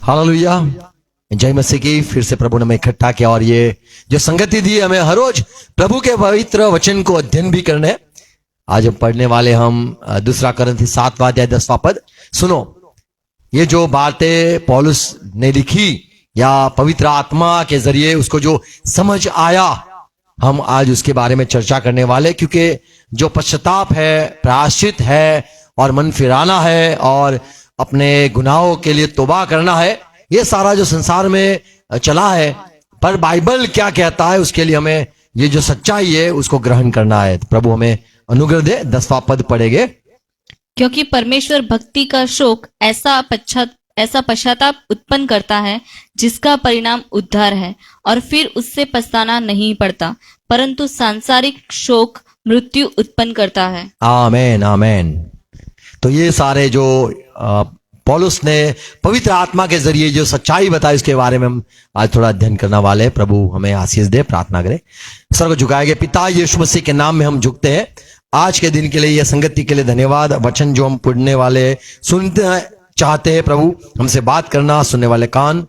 Hallelujah. जय मसीह की। फिर से प्रभु ने हमें इकट्ठा किया और ये जो संगति दी हमें हर रोज प्रभु के पवित्र वचन को अध्ययन भी करने। आज हम पढ़ने वाले हम 2 कुरिन्थी 7वां अध्याय 10वां पद। सुनो, ये जो बातें पौलुस ने लिखी या पवित्र आत्मा के जरिए उसको जो समझ आया, हम आज उसके बारे में चर्चा करने वाले। क्योंकि जो पश्चाताप है, प्रायश्चित है और मन फिराना है और अपने गुनाहों के लिए तौबा करना है, ये सारा जो संसार में चला है, पर बाइबल क्या कहता है उसके लिए हमें ये जो सच्चाई है उसको ग्रहण करना है। तो प्रभु हमें अनुग्रह दे। 10वां पद पढ़ेंगे। क्योंकि परमेश्वर भक्ति का शोक ऐसा पश्चाताप उत्पन्न करता है जिसका परिणाम उद्धार है, और फिर उससे पछताना नहीं पड़ता, परंतु सांसारिक शोक मृत्यु उत्पन्न करता है। आमेन आमेन। तो ये सारे जो पौलुस ने पवित्र आत्मा के जरिए जो सच्चाई बताई उसके बारे में हम आज थोड़ा अध्ययन करने वाले। प्रभु हमें आशीष दे। प्रार्थना करें। सर को झुकाएंगे। पिता यीशु मसीह के नाम में हम झुकते हैं आज के दिन के लिए, यह संगति के लिए धन्यवाद। वचन जो हम पढ़ने वाले सुनते हैं चाहते हैं प्रभु, हमसे बात करना, सुनने वाले कान,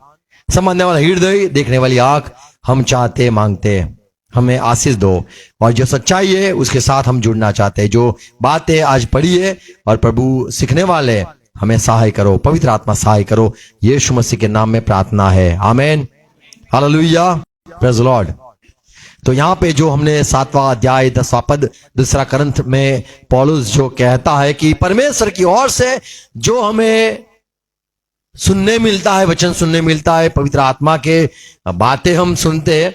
समझने वाला हृदय, देखने वाली आंख, हम चाहते मांगते हैं, हमें आशीष दो। और जो सच्चाई है उसके साथ हम जुड़ना चाहते हैं। जो बातें आज पढ़ी है और प्रभु सीखने वाले, हमें सहाय करो, पवित्र आत्मा सहाय करो। यीशु मसीह के नाम में प्रार्थना है, आमेन। हालेलुया। Praise the Lord. तो यहाँ पे जो हमने 7वां अध्याय 10वां पद 2 कुरिन्थ में पौलुस जो कहता है कि परमेश्वर की ओर से जो हमें सुनने मिलता है, वचन सुनने मिलता है, पवित्र आत्मा के बातें हम सुनते हैं,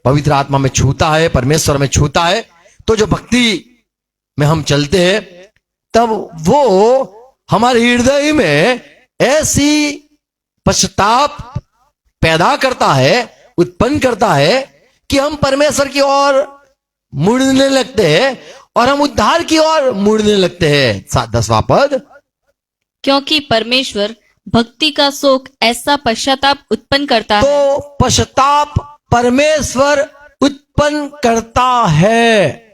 पवित्र आत्मा में छूता है, परमेश्वर में छूता है, तो जो भक्ति में हम चलते हैं तब वो हमारे हृदय में ऐसी पश्चाताप पैदा करता है, उत्पन्न करता है कि हम परमेश्वर की ओर मुड़ने लगते हैं और हम उद्धार की ओर मुड़ने लगते हैं। 10वां पद। क्योंकि परमेश्वर भक्ति का शोक ऐसा पश्चाताप उत्पन्न करता है। तो पश्चाताप परमेश्वर उत्पन्न करता है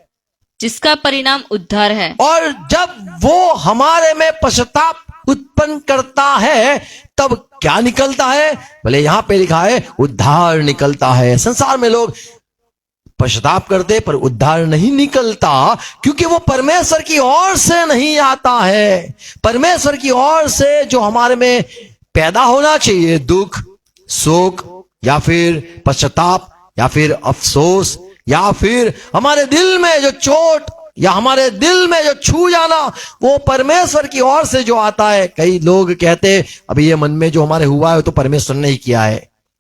जिसका परिणाम उद्धार है। और जब वो हमारे में पश्चाताप उत्पन्न करता है तब क्या निकलता है? भले यहां पे लिखा है उद्धार निकलता है। संसार में लोग पश्चाताप करते पर उद्धार नहीं निकलता, क्योंकि वो परमेश्वर की ओर से नहीं आता है। परमेश्वर की ओर से जो हमारे में पैदा होना चाहिए, दुख, शोक या फिर पश्चाताप या फिर अफसोस या फिर हमारे दिल में जो चोट या हमारे दिल में जो छू जाना, वो परमेश्वर की ओर से जो आता है। कई लोग कहते अभी ये मन में जो हमारे हुआ है तो परमेश्वर ने ही किया है।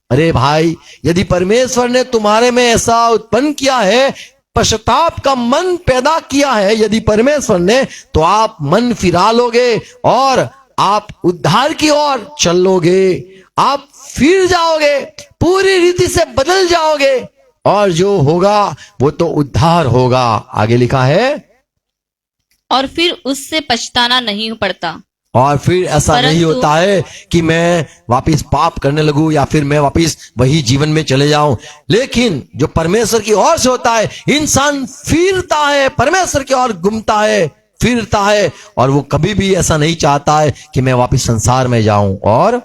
अरे भाई, यदि परमेश्वर ने तुम्हारे में ऐसा उत्पन्न किया है, पश्चाताप का मन पैदा किया है यदि परमेश्वर ने, तो आप मन फिरा लोगे और आप उद्धार की ओर चल लोगे। आप फिर जाओगे, पूरी रीति से बदल जाओगे और जो होगा वो तो उद्धार होगा। आगे लिखा है और फिर उससे पछताना नहीं पड़ता। और फिर ऐसा नहीं होता है कि मैं वापस पाप करने लगूं या फिर मैं वापस वही जीवन में चले जाऊं। लेकिन जो परमेश्वर की ओर से होता है, इंसान फिरता है, परमेश्वर की ओर घूमता है, फिरता है, और वो कभी भी ऐसा नहीं चाहता है कि मैं वापस संसार में जाऊं। और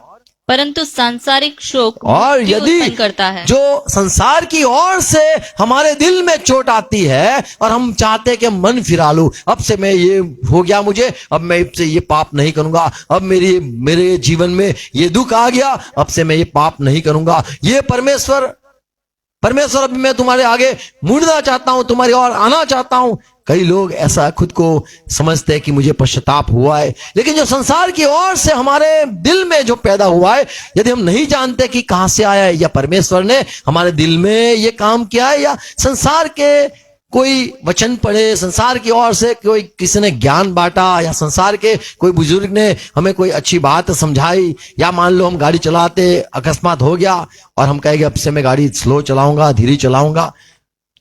परंतु सांसारिक शोक और यदि उत्पन्न करता है। जो संसार की ओर से हमारे दिल में चोट आती है और हम चाहते हैं कि मन फिरा लूं, अब से मैं ये हो गया मुझे, अब मैं से ये पाप नहीं करूंगा, अब मेरे जीवन में ये दुख आ गया, अब से मैं ये पाप नहीं करूंगा। ये परमेश्वर अभी मैं तुम्हारे आगे मुड़ना चाहता हूं, तुम्हारी ओर आना चाहता हूं। कई लोग ऐसा खुद को समझते हैं कि मुझे पश्चाताप हुआ है, लेकिन जो संसार की ओर से हमारे दिल में जो पैदा हुआ है, यदि हम नहीं जानते कि कहां से आया है, या परमेश्वर ने हमारे दिल में ये काम किया है, या संसार के कोई वचन पढ़े, संसार की ओर से कोई किसी ने ज्ञान बांटा, या संसार के कोई बुजुर्ग ने हमें कोई अच्छी बात समझाई, या मान लो हम गाड़ी चलाते अकस्मात हो गया और हम कहेंगे अब से मैं गाड़ी स्लो चलाऊंगा, धीरे चलाऊंगा,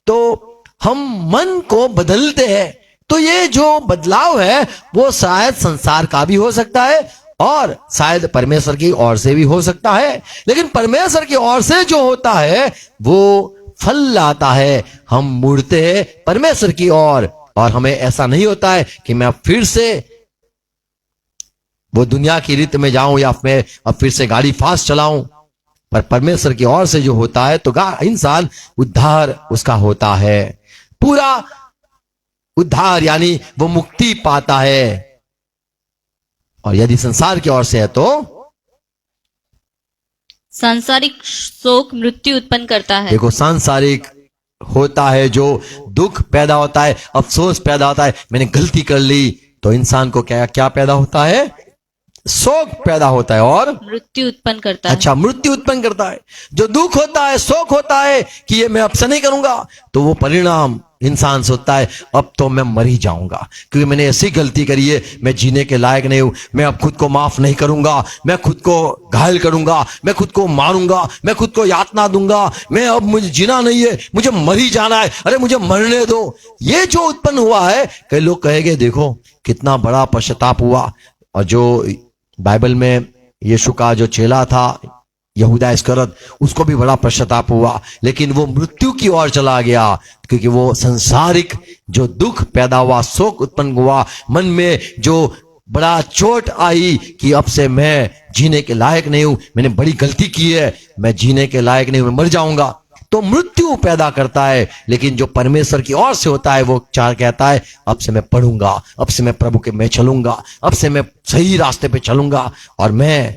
तो हम मन को बदलते हैं। तो ये जो बदलाव है वो शायद संसार का भी हो सकता है और शायद परमेश्वर की ओर से भी हो सकता है। लेकिन परमेश्वर की ओर से जो होता है वो फल लाता है। हम मुड़ते हैं परमेश्वर की ओर और हमें ऐसा नहीं होता है कि मैं फिर से वो दुनिया की रीत में जाऊं या मैं अब फिर से गाड़ी फास्ट चलाऊं, पर परमेश्वर की ओर से जो होता है तो इंसान उद्धार उसका होता है, पूरा उद्धार, यानी वो मुक्ति पाता है। और यदि संसार की ओर से है तो सांसारिक शोक मृत्यु उत्पन्न करता है। देखो, सांसारिक होता है जो दुख पैदा होता है, अफसोस पैदा होता है, मैंने गलती कर ली, तो इंसान को क्या क्या पैदा होता है? शोक पैदा होता है और मृत्यु उत्पन्न करता है। अच्छा, मृत्यु उत्पन्न करता है। जो दुख होता है, शोक होता है कि ये मैं अब से नहीं करूंगा, तो वो परिणाम इंसान सोचता है अब तो मैं मर ही जाऊंगा, क्योंकि मैंने ऐसी गलती करी है, मैं जीने के लायक नहीं हूं, मैं अब खुद को माफ नहीं करूंगा, मैं खुद को घायल करूंगा, मैं खुद को मारूंगा, मैं खुद को यातना दूंगा, मैं अब मुझे जीना नहीं है, मुझे मर ही जाना है, अरे मुझे मरने दो। ये जो उत्पन्न हुआ है, कई लोग कहेंगे देखो कितना बड़ा पश्चाताप हुआ। और जो बाइबल में यीशु का जो चेला था यहूदा इस्करियोत, उसको भी बड़ा पश्चाताप हुआ, लेकिन वो मृत्यु की ओर चला गया, क्योंकि वो संसारिक जो दुख पैदा हुआ, शोक उत्पन्न हुआ, मन में जो बड़ा चोट आई कि अब से मैं जीने के लायक नहीं हूं, मैंने बड़ी गलती की है, मैं जीने के लायक नहीं हूं, मैं मर जाऊंगा, तो मृत्यु पैदा करता है। लेकिन जो परमेश्वर की ओर से होता है वो चार कहता है अब से मैं पढ़ूंगा, अब से मैं प्रभु के मैं चलूंगा, अब से मैं सही रास्ते पे चलूंगा और मैं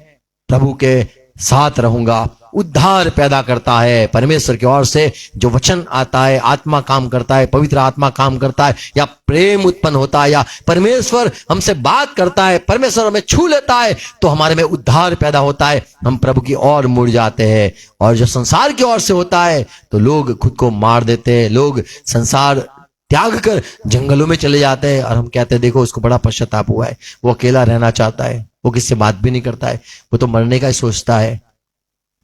प्रभु के साथ रहूंगा। उद्धार पैदा करता है परमेश्वर की ओर से जो वचन आता है, आत्मा काम करता है, पवित्र आत्मा काम करता है, या प्रेम उत्पन्न होता है, या परमेश्वर हमसे बात करता है, परमेश्वर हमें छू लेता है, तो हमारे में उद्धार पैदा होता है, हम प्रभु की ओर मुड़ जाते हैं। और जो संसार की ओर से होता है तो लोग खुद को मार देते हैं, लोग संसार त्याग कर जंगलों में चले जाते हैं, और हम कहते हैं देखो उसको बड़ा पश्चाताप हुआ है, वो अकेला रहना चाहता है, वो किससे बात भी नहीं करता है, वो तो मरने का ही सोचता है।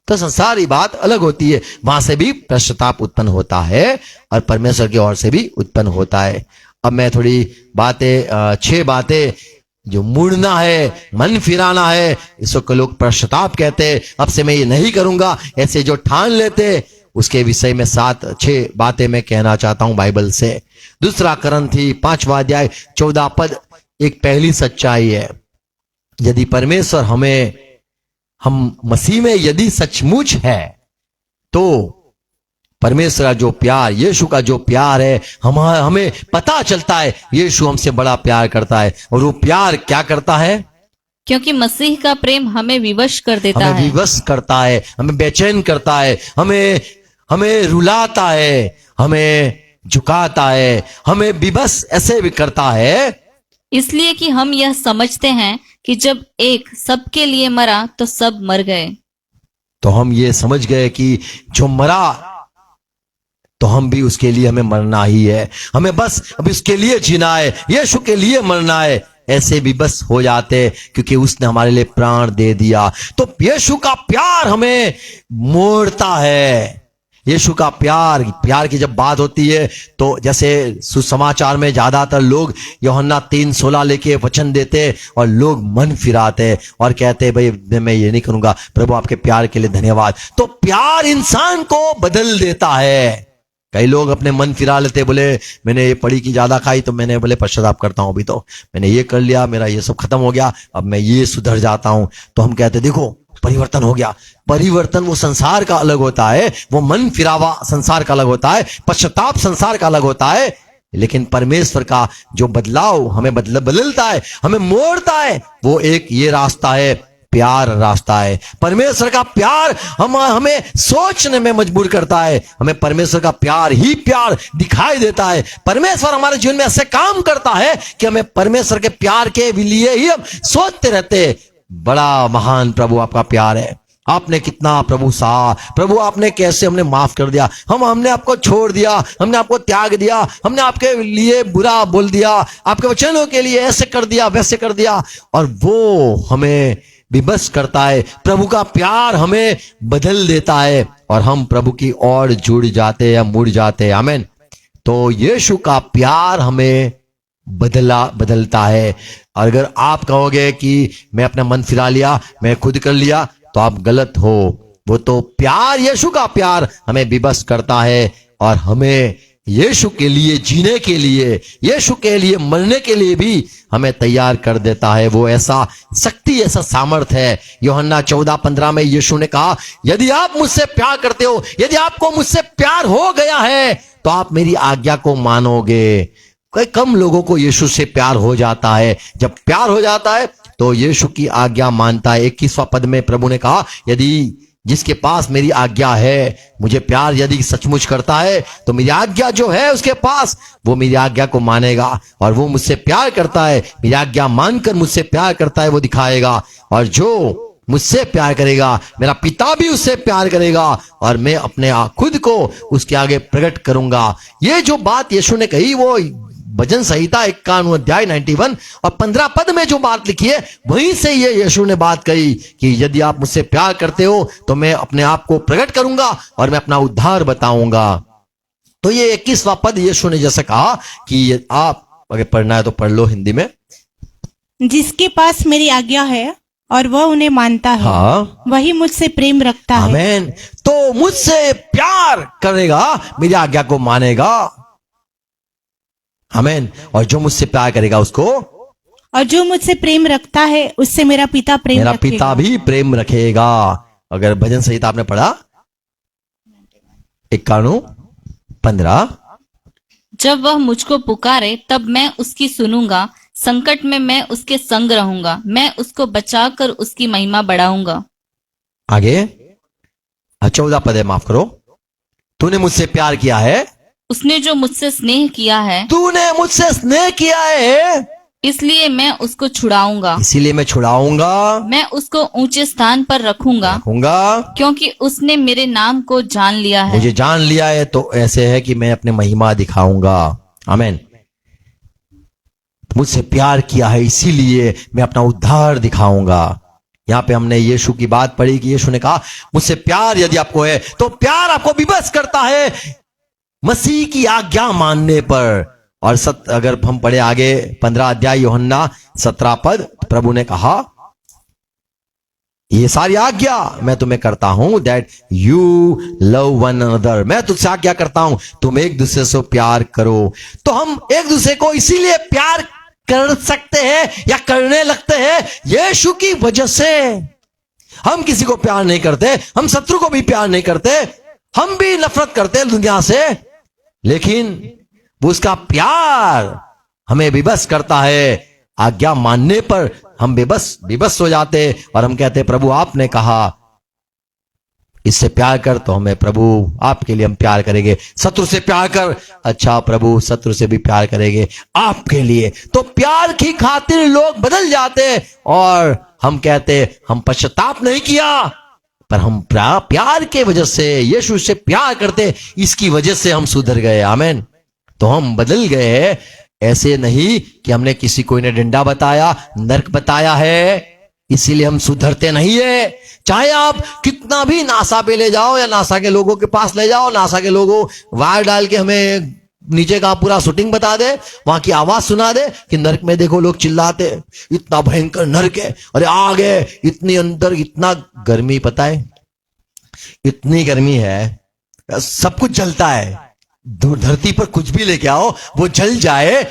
तो संसार की बात अलग होती है, वहां से भी पश्चाताप उत्पन्न होता है और परमेश्वर की ओर से भी उत्पन्न होता है। अब मैं थोड़ी बातें 6 बातें जो मुड़ना है, मन फिराना है, इसको लोग पश्चाताप कहते हैं, अब से मैं ये नहीं करूंगा, ऐसे जो ठान लेते, उसके विषय में 7-6 बातें मैं कहना चाहता हूं बाइबल से। दूसरा करंथी 5वां अध्याय 14 पद एक पहली सच्चाई है। यदि परमेश्वर हम मसीह में यदि सचमुच है, तो परमेश्वर का जो प्यार, यीशु का जो प्यार है, हमें पता चलता है यीशु हमसे बड़ा प्यार करता है। और वो प्यार क्या करता है? क्योंकि मसीह का प्रेम हमें विवश कर देता हमें है। विवश करता है, हमें बेचैन करता है, हमें रुलाता है, हमें झुकाता है, हमें विवश ऐसे भी करता है। इसलिए कि हम यह समझते हैं कि जब एक सबके लिए मरा तो सब मर गए। तो हम ये समझ गए कि जो मरा तो हम भी उसके लिए हमें मरना ही है, हमें बस अब इसके लिए जीना है, यीशु के लिए मरना है, ऐसे भी बस हो जाते, क्योंकि उसने हमारे लिए प्राण दे दिया। तो यीशु का प्यार हमें मोड़ता है। यीशु का प्यार की जब बात होती है तो जैसे सुसमाचार में ज्यादातर लोग यूहन्ना 3:16 लेके वचन देते और लोग मन फिराते और कहते भाई मैं ये नहीं करूंगा, प्रभु आपके प्यार के लिए धन्यवाद। तो प्यार इंसान को बदल देता है। कई लोग अपने मन फिरा लेते, बोले मैंने ये पड़ी की ज्यादा खाई तो मैंने बोले पश्चाताप करता हूं, अभी तो मैंने ये कर लिया, मेरा ये सब खत्म हो गया, अब मैं ये सुधर जाता हूं। तो हम कहते देखो परिवर्तन हो गया। परिवर्तन वो संसार का अलग होता है, वो मन फिरावा संसार का अलग होता है, पश्चाताप संसार का अलग होता है। लेकिन परमेश्वर का जो बदलाव हमें बदलता है, हमें मोड़ता है, वो एक ये रास्ता है, प्यार रास्ता है। परमेश्वर का प्यार हमें सोचने में मजबूर करता है, हमें परमेश्वर का प्यार ही प्यार दिखाई देता है। परमेश्वर हमारे जीवन में ऐसे काम करता है कि हमें परमेश्वर के प्यार के लिए ही हम सोचते रहते हैं, बड़ा महान प्रभु आपका प्यार है, आपने कितना प्रभु सहा, प्रभु आपने कैसे हमने माफ कर दिया, हमने आपको छोड़ दिया, हमने आपको त्याग दिया, हमने आपके लिए बुरा बोल दिया, आपके वचनों के लिए ऐसे कर दिया वैसे कर दिया, और वो हमें विवश करता है। प्रभु का प्यार हमें बदल देता है और हम प्रभु की ओर जुड़ जाते हैं, मुड़ जाते हैं। आमीन। तो यीशु का प्यार हमें बदलता है। और अगर आप कहोगे कि मैं अपना मन फिरा लिया, मैं खुद कर लिया, तो आप गलत हो। वो तो प्यार, यीशु का प्यार हमें विवश करता है और हमें यीशु के लिए जीने के लिए, यीशु के लिए मरने के लिए भी हमें तैयार कर देता है। वो ऐसा शक्ति, ऐसा सामर्थ है। यूहन्ना 14:15 में यीशु ने कहा, यदि आप मुझसे प्यार करते हो, यदि आपको मुझसे प्यार हो गया है तो आप मेरी आज्ञा को मानोगे। कई कम लोगों को यीशु से प्यार हो जाता है। जब प्यार हो जाता है तो यीशु की आज्ञा मानता है। 21वां पद में प्रभु ने कहा, यदि जिसके पास मेरी आज्ञा है, मुझे प्यार यदि सचमुच करता है तो मेरी आज्ञा जो है उसके पास, वो मेरी आज्ञा को मानेगा। और वो मुझसे प्यार करता है, मेरी आज्ञा मानकर मुझसे प्यार करता है, वो दिखाएगा। और जो मुझसे प्यार करेगा, मेरा पिता भी उससे प्यार करेगा और मैं अपने खुद को उसके आगे प्रकट करूंगा। ये जो बात यीशु ने कही, वो भजन संहिता 51 अध्याय 91 और 15 पद में जो बात लिखी है, वहीं से ये यीशु ने बात कही कि यदि आप मुझसे प्यार करते हो तो मैं अपने आप को प्रकट करूंगा और मैं अपना उद्धार बताऊंगा। तो ये 21वां पद यीशु ने जैसे कहा कि आप अगर पढ़ना है तो पढ़ लो हिंदी में। जिसके पास मेरी आज्ञा है और वह उन्हें मानता है, हाँ, वही मुझसे प्रेम रखता है। आमीन। तो मुझसे प्यार करेगा, मेरी आज्ञा को मानेगा। आमीन। और जो मुझसे प्यार करेगा उसको, और जो मुझसे प्रेम रखता है उससे मेरा पिता प्रेम मेरा रखेगा। पिता भी प्रेम रखेगा। अगर भजन संहिता आपने पढ़ा 51:15, जब वह मुझको पुकारे तब मैं उसकी सुनूंगा, संकट में मैं उसके संग रहूंगा, मैं उसको बचाकर उसकी महिमा बढ़ाऊंगा। आगे 14 पद है, माफ करो। तूने मुझसे प्यार किया है, उसने जो मुझसे स्नेह किया है, तूने मुझसे स्नेह किया है, इसलिए मैं उसको छुड़ाऊंगा, इसीलिए मैं छुड़ाऊंगा, मैं उसको ऊंचे स्थान पर रखूंगा, रखूंगा। क्योंकि उसने मेरे नाम को जान लिया है। मुझे जान लिया है तो ऐसे है कि मैं अपने महिमा दिखाऊंगा। आमीन। मुझसे प्यार किया है इसीलिए मैं अपना उद्धार दिखाऊंगा। यहां पे हमने यीशु की बात पढ़ी कि यीशु ने कहा, मुझसे प्यार यदि आपको है तो प्यार आपको विवश करता है मसीह की आज्ञा मानने पर। और अगर हम पढ़े आगे 15 अध्याय यूहन्ना 17 पद, प्रभु ने कहा, ये सारी आज्ञा मैं तुम्हें करता हूं, that you love one another. मैं तुझसे आज्ञा करता हूं तुम एक दूसरे से प्यार करो। तो हम एक दूसरे को इसीलिए प्यार कर सकते हैं या करने लगते हैं यीशु की वजह से। हम किसी को प्यार नहीं करते, हम शत्रु को भी प्यार नहीं करते, हम भी नफरत करते हैं दुनिया से, लेकिन वो उसका प्यार हमें विवश करता है। आज्ञा मानने पर हम विवश हो जाते और हम कहते, प्रभु आपने कहा इससे प्यार कर, तो हमें प्रभु आपके लिए हम प्यार करेंगे। शत्रु से प्यार कर, अच्छा प्रभु शत्रु से भी प्यार करेंगे आपके लिए। तो प्यार की खातिर लोग बदल जाते और हम कहते हम पश्चाताप नहीं किया, पर हम प्यार के वजह से, यीशु से प्यार करते, इसकी वजह से हम सुधर गए। आमीन। तो हम बदल गए। ऐसे नहीं कि हमने किसी को इन्हें डंडा बताया, नर्क बताया है, इसीलिए हम सुधरते नहीं है। चाहे आप कितना भी नासा पे ले जाओ या नासा के लोगों के पास ले जाओ, नासा के लोगों वायर डाल के हमें नीचे का पूरा शूटिंग बता दे, वहां की आवाज सुना दे कि नर्क में देखो लोग चिल्लाते, इतना भयंकर नर्क है, अरे आगे इतनी अंदर इतना गर्मी, पता है इतनी गर्मी है, सब कुछ जलता है। धरती पर कुछ भी लेके आओ वो जल जाए,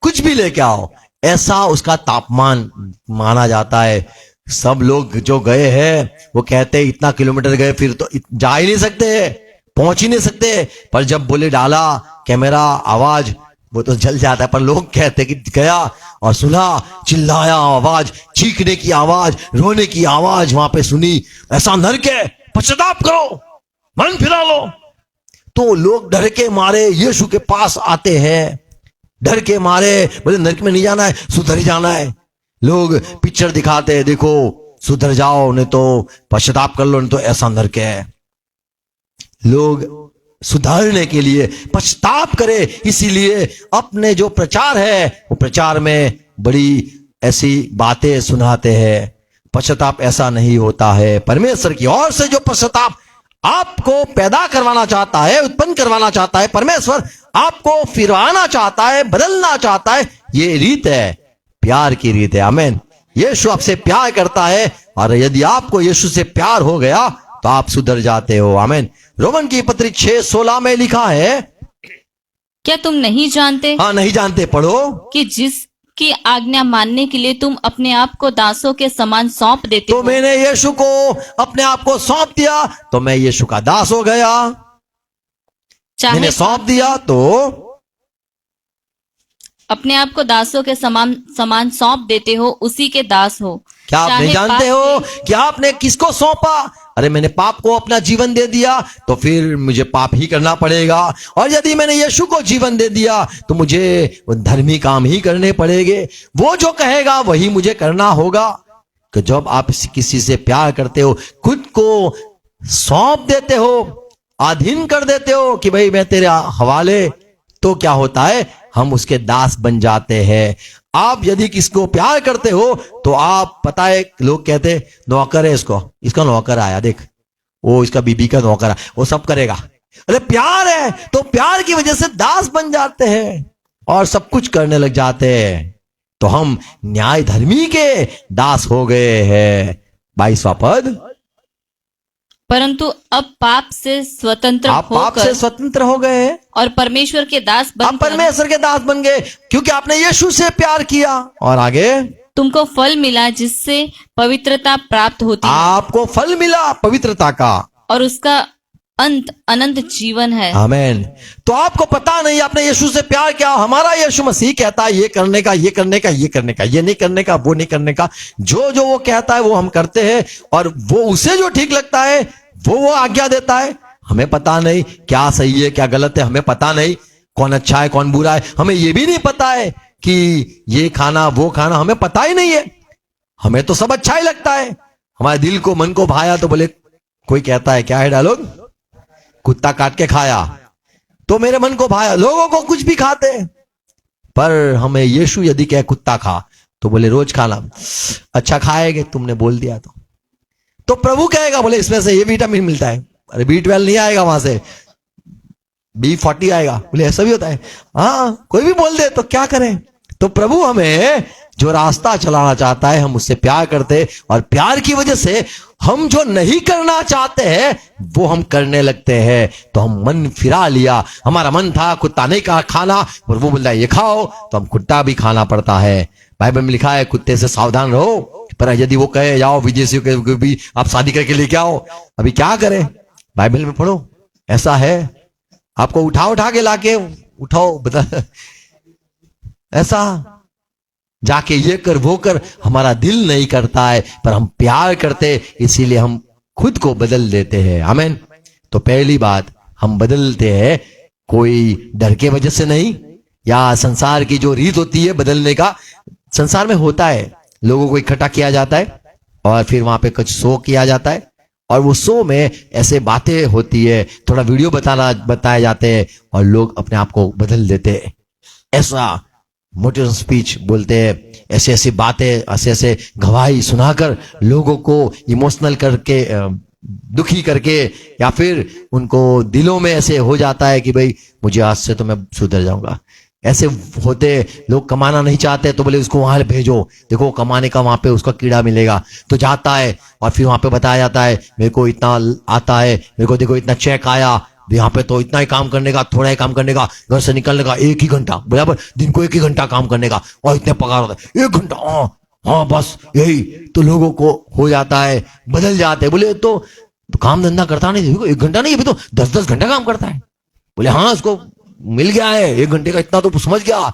कुछ भी लेके आओ, ऐसा उसका तापमान माना जाता है। सब लोग जो गए हैं वो कहते हैं इतना किलोमीटर गए, फिर तो जा ही नहीं सकते, पहुंच ही नहीं सकते, पर जब बोले डाला कैमरा आवाज, वो तो जल जाता है। पर लोग कहते कि गया और सुना, चिल्लाया आवाज, चीखने की आवाज, रोने की आवाज वहां पे सुनी, ऐसा नरक है, पश्चाताप करो, मन फिरा लो। तो लोग डर के मारे यीशु के पास आते हैं, डर के मारे, बोले नरक में नहीं जाना है, सुधर ही जाना है। लोग पिक्चर दिखाते हैं, देखो सुधर जाओ, नहीं तो पश्चाताप कर लो, नहीं तो ऐसा नरक है। लोग सुधारने के लिए पश्चाताप करे, इसीलिए अपने जो प्रचार है वो प्रचार में बड़ी ऐसी बातें सुनाते हैं। पश्चाताप ऐसा नहीं होता है। परमेश्वर की ओर से जो पश्चाताप आपको पैदा करवाना चाहता है, उत्पन्न करवाना चाहता है, परमेश्वर आपको फिरवाना चाहता है, बदलना चाहता है, ये रीत है, प्यार की रीत है। आमीन। यीशु आपसे प्यार करता है और यदि आपको यीशु से प्यार हो गया तो आप सुधर जाते हो। आमीन। रोमन की पत्री 6:16 में लिखा है, क्या तुम नहीं जानते हाँ, नहीं जानते, पढ़ो। कि जिसकी आज्ञा मानने के लिए तुम अपने आप को दासों के समान सौंप देते तो हो, मैंने यीशु को अपने आप को सौंप दिया तो मैं यीशु का दास हो गया। चाहे मैंने सौंप दिया तो अपने आप को दासों के समान समान सौंप देते हो, उसी के दास हो। क्या आप नहीं चाहे जानते पाप हो कि आपने किसको सौंपा? अरे मैंने पाप को अपना जीवन दे दिया तो फिर मुझे पाप ही करना पड़ेगा, और यदि मैंने यीशु को जीवन दे दिया तो मुझे धर्मी काम ही करने पड़ेंगे। वो जो कहेगा वही मुझे करना होगा। कि जब आप किसी से प्यार करते हो, खुद को सौंप देते हो, अधीन कर देते हो कि भाई मैं तेरे हवाले, तो क्या होता है, हम उसके दास बन जाते हैं। आप यदि किसको प्यार करते हो तो आप, पता है लोग कहते नौकर है इसको, इसका नौकर आया देख, वो इसका बीबी का नौकर, वो सब करेगा। अरे प्यार है तो प्यार की वजह से दास बन जाते हैं और सब कुछ करने लग जाते हैं। तो हम न्याय धर्मी के दास हो गए हैं। 22वां पद, परंतु अब पाप से स्वतंत्र आप पाप से होकर स्वतंत्र हो गए हैं, और परमेश्वर के दास आप बनकर परमेश्वर के दास बन गए क्योंकि आपने यीशु से प्यार किया। और आगे, तुमको फल मिला जिससे पवित्रता प्राप्त होती है, आपको फल मिला पवित्रता का, और उसका अंत अनंत जीवन है। आमीन। तो आपको पता नहीं, आपने यीशु से प्यार किया। हमारा यीशु मसीह कहता है ये करने का, ये करने का, ये करने का, ये नहीं करने का, वो नहीं करने का। जो जो वो कहता है वो हम करते हैं, और वो उसे जो ठीक लगता है वो आज्ञा देता है। हमें पता नहीं क्या सही है क्या गलत है, हमें पता नहीं कौन अच्छा है कौन बुरा है, हमें ये भी नहीं पता है कि ये खाना वो खाना, हमें पता ही नहीं है। हमें तो सब अच्छा ही लगता है, हमारे दिल को मन को भाया। तो बोले, कोई कहता है क्या है डायलॉग, कुत्ता काट के खाया तो मेरे मन को भाया। लोगों को कुछ भी खाते, पर हमें यीशु यदि कहे कुत्ता खा तो बोले रोज खाना, अच्छा खाएंगे, तुमने बोल दिया तो प्रभु कहेगा बोले इसमें से ये विटामिन मिलता है। अरे B12 नहीं आएगा वहां से, B40 आएगा। बोले ऐसा भी होता है? हाँ, कोई भी बोल दे तो क्या करें। तो प्रभु हमें जो रास्ता चलाना चाहता है, हम उससे प्यार करते, और प्यार की वजह से हम जो नहीं करना चाहते हैं वो हम करने लगते हैं। तो हम मन फिरा लिया, हमारा मन था कुत्ता नहीं का खाना, और वो बोलता है ये खाओ, तो हम कुत्ता भी खाना पड़ता है। बाइबल में लिखा है कुत्ते से सावधान रहो, पर यदि वो कहे जाओ विदेशियों के भी आप शादी करके लेके आओ, अभी क्या करें? बाइबल में पढ़ो, ऐसा है। आपको उठा के लाके उठाओ बता, ऐसा जाके ये कर वो कर, हमारा दिल नहीं करता है, पर हम प्यार करते, इसीलिए हम खुद को बदल देते हैं। आमीन। तो पहली बात, हम बदलते हैं कोई डर के वजह से नहीं, या संसार की जो रीत होती है बदलने का, संसार में होता है, लोगों को इकट्ठा किया जाता है और फिर वहां पे कुछ शो किया जाता है, और वो शो में ऐसे बातें होती है, थोड़ा वीडियो बताए जाते हैं, और लोग अपने आप को बदल देते हैं। ऐसा मोटिवेशनल स्पीच बोलते हैं, ऐसे ऐसी बातें, ऐसे ऐसे गवाही सुनाकर लोगों को इमोशनल करके, दुखी करके, या फिर उनको दिलों में ऐसे हो जाता है कि भाई मुझे आज से तो मैं सुधर जाऊंगा। ऐसे होते लोग, कमाना नहीं चाहते तो बोले उसको वहां भेजो, देखो कमाने का वहां पे उसका कीड़ा मिलेगा, तो जाता है और फिर वहां पे बताया जाता है मेरे को इतना आता है, मेरे को देखो इतना चेक आया, यहाँ पे तो इतना ही काम करने का, थोड़ा ही काम करने का, घर से निकलने का 1 ही घंटा, बराबर दिन को 1 ही घंटा काम करने का, और इतने पगार होता है 1 घंटा, हाँ बस यही। तो लोगों को हो जाता है, बदल जाते हैं। बोले तो काम धंधा करता नहीं, 1 घंटा नहीं, अभी तो 10-10 घंटा काम करता है। बोले हाँ उसको मिल गया है 1 घंटे का, इतना तो समझ गया।